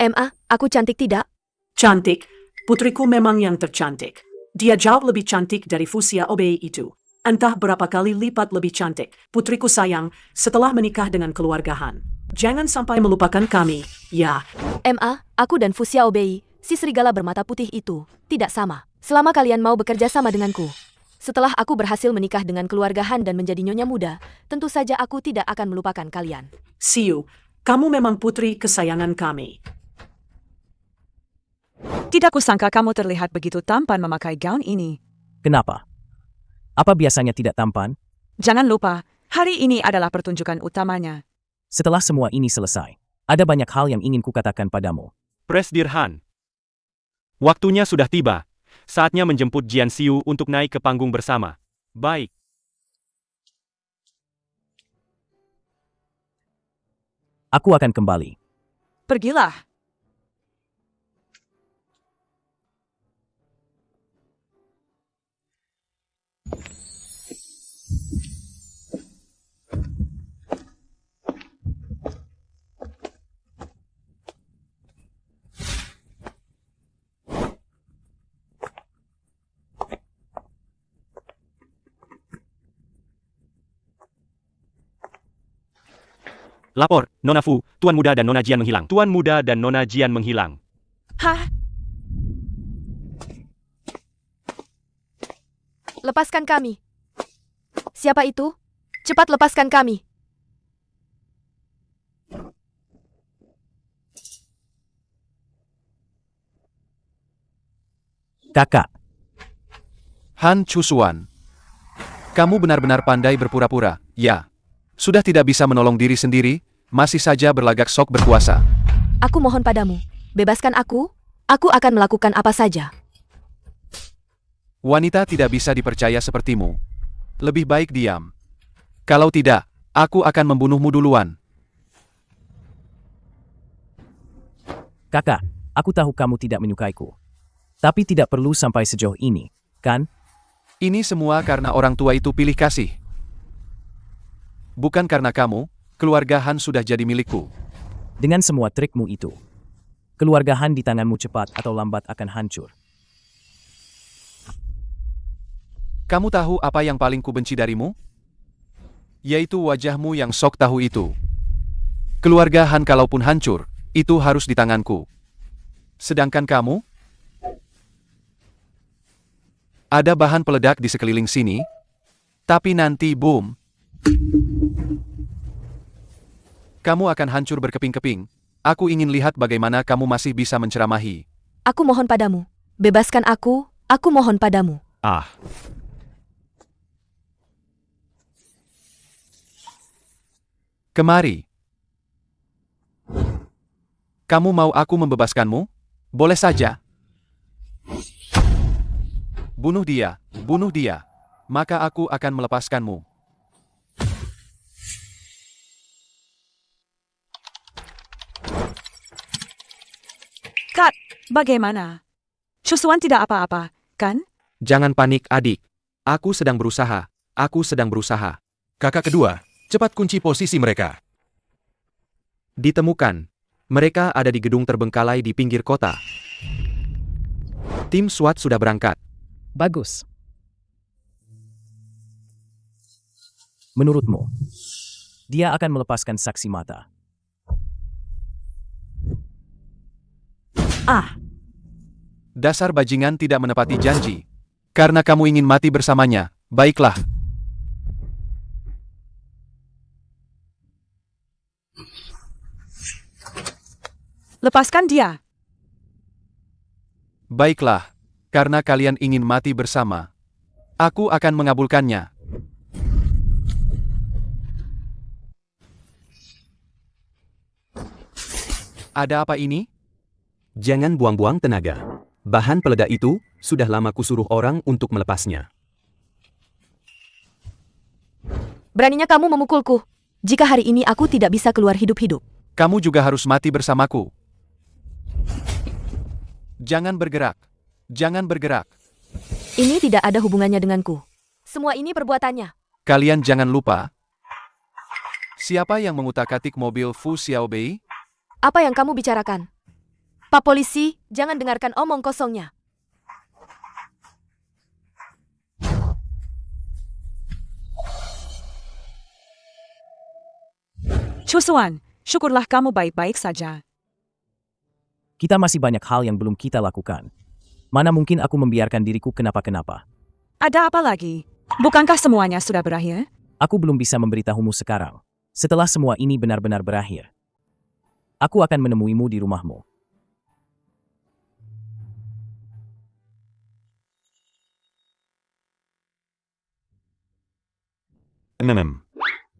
Ma, aku cantik tidak? Cantik, putriku memang yang tercantik. Dia jauh lebih cantik dari Fu Xiaobei itu. Entah berapa kali lipat lebih cantik. Putriku sayang, setelah menikah dengan keluarga Han. Jangan sampai melupakan kami, ya. Ma, aku dan Fu Xiaobei, si serigala bermata putih itu, tidak sama. Selama kalian mau bekerja sama denganku. Setelah aku berhasil menikah dengan keluarga Han dan menjadi nyonya muda, tentu saja aku tidak akan melupakan kalian. Xiu, kamu memang putri kesayangan kami. Tidak kusangka kamu terlihat begitu tampan memakai gaun ini. Kenapa? Apa biasanya tidak tampan? Jangan lupa, hari ini adalah pertunjukan utamanya. Setelah semua ini selesai, ada banyak hal yang ingin kukatakan padamu. Presdir Han. Waktunya sudah tiba. Saatnya menjemput Jian Xiu untuk naik ke panggung bersama. Baik. Aku akan kembali. Pergilah. Lapor, Nona Fu, Tuan Muda dan Nona Jian menghilang. Tuan Muda dan Nona Jian menghilang. Hah? Lepaskan kami. Siapa itu? Cepat lepaskan kami. Kakak. Han Cusuan. Kamu benar-benar pandai berpura-pura, ya. Sudah tidak bisa menolong diri sendiri, masih saja berlagak sok berkuasa. Aku mohon padamu, bebaskan aku. Aku akan melakukan apa saja. Wanita tidak bisa dipercaya sepertimu. Lebih baik diam. Kalau tidak, aku akan membunuhmu duluan. Kakak, aku tahu kamu tidak menyukaiku. Tapi tidak perlu sampai sejauh ini, kan? Ini semua karena orang tua itu pilih kasih. Bukan karena kamu, keluarga Han sudah jadi milikku. Dengan semua trikmu itu, keluarga Han di tanganmu cepat atau lambat akan hancur. Kamu tahu apa yang paling kubenci darimu? Yaitu wajahmu yang sok tahu itu. Keluarga Han kalaupun hancur, itu harus di tanganku. Sedangkan kamu? Ada bahan peledak di sekeliling sini, tapi nanti boom. Kamu akan hancur berkeping-keping. Aku ingin lihat bagaimana kamu masih bisa menceramahi. Aku mohon padamu. Bebaskan aku mohon padamu. Ah, Kemari. Kamu mau aku membebaskanmu? Boleh saja. Bunuh dia, maka aku akan melepaskanmu. Kat, bagaimana? Chusuan tidak apa-apa, kan? Jangan panik, adik. Aku sedang berusaha. Kakak kedua, cepat kunci posisi mereka. Ditemukan. Mereka ada di gedung terbengkalai di pinggir kota. Tim SWAT sudah berangkat. Bagus. Menurutmu, dia akan melepaskan saksi mata. Dasar bajingan tidak menepati janji. Karena kamu ingin mati bersamanya, baiklah. Lepaskan dia. Baiklah, karena kalian ingin mati bersama. Aku akan mengabulkannya. Ada apa ini? Jangan buang-buang tenaga. Bahan peledak itu sudah lama kusuruh orang untuk melepasnya. Beraninya kamu memukulku. Jika hari ini aku tidak bisa keluar hidup-hidup. Kamu juga harus mati bersamaku. Jangan bergerak. Jangan bergerak. Ini tidak ada hubungannya denganku. Semua ini perbuatannya. Kalian jangan lupa. Siapa yang mengutak-atik mobil Fu Xiaobei? Apa yang kamu bicarakan? Pak polisi, jangan dengarkan omong kosongnya. Chusuan, syukurlah kamu baik-baik saja. Kita masih banyak hal yang belum kita lakukan. Mana mungkin aku membiarkan diriku kenapa-kenapa. Ada apa lagi? Bukankah semuanya sudah berakhir? Aku belum bisa memberitahumu sekarang. Setelah semua ini benar-benar berakhir, aku akan menemuimu di rumahmu.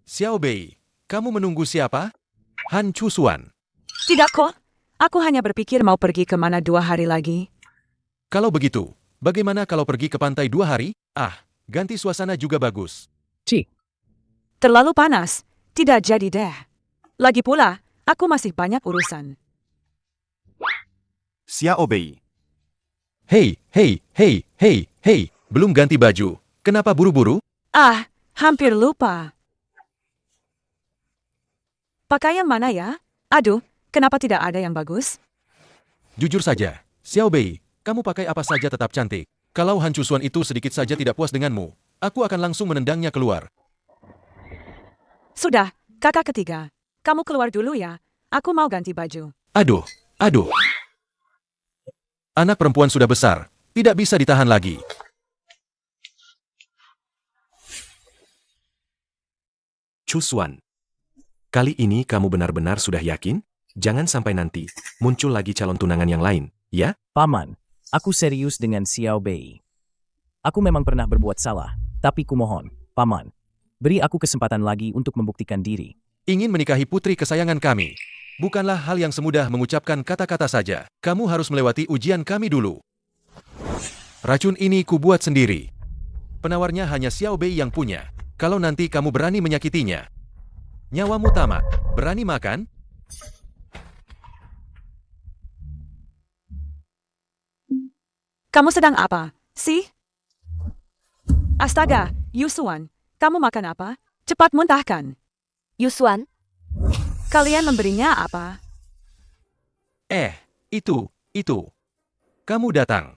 Xiaobei, kamu menunggu siapa? Han Chusuan. Tidak kok. Aku hanya berpikir mau pergi kemana 2 hari lagi. Kalau begitu, bagaimana kalau pergi ke pantai 2 hari? Ganti suasana juga bagus. Terlalu panas. Tidak jadi deh. Lagi pula, aku masih banyak urusan. Xiaobei. Hei, belum ganti baju. Kenapa buru-buru? Hampir lupa. Pakaian mana ya? Aduh, kenapa tidak ada yang bagus? Jujur saja, Xiaobei, kamu pakai apa saja tetap cantik. Kalau Han Chusuan itu sedikit saja tidak puas denganmu, aku akan langsung menendangnya keluar. Sudah, kakak ketiga. Kamu keluar dulu ya. Aku mau ganti baju. Aduh. Anak perempuan sudah besar, tidak bisa ditahan lagi. Chusuan, kali ini kamu benar-benar sudah yakin? Jangan sampai nanti muncul lagi calon tunangan yang lain, ya? Paman, aku serius dengan Xiaobei. Aku memang pernah berbuat salah, tapi kumohon, Paman, beri aku kesempatan lagi untuk membuktikan diri. Ingin menikahi putri kesayangan kami. Bukanlah hal yang semudah mengucapkan kata-kata saja. Kamu harus melewati ujian kami dulu. Racun ini kubuat sendiri. Penawarnya hanya Xiao Bei yang punya. Kalau nanti kamu berani menyakitinya, nyawamu tamat. Berani makan? Kamu sedang apa, sih? Astaga, Yusuan, kamu makan apa? Cepat muntahkan. Yusuan, Kalian memberinya apa? Itu. Kamu datang.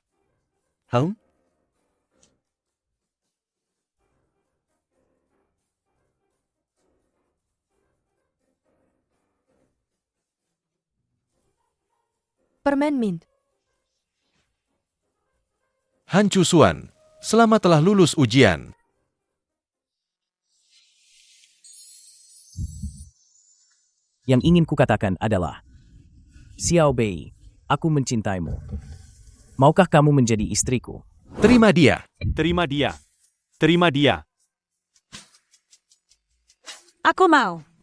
permen mint. Han Chusuan, selamat telah lulus ujian. Yang ingin kukatakan adalah, Xiao Bei, aku mencintaimu. Maukah kamu menjadi istriku? Terima dia. Terima dia. Terima dia. Aku mau.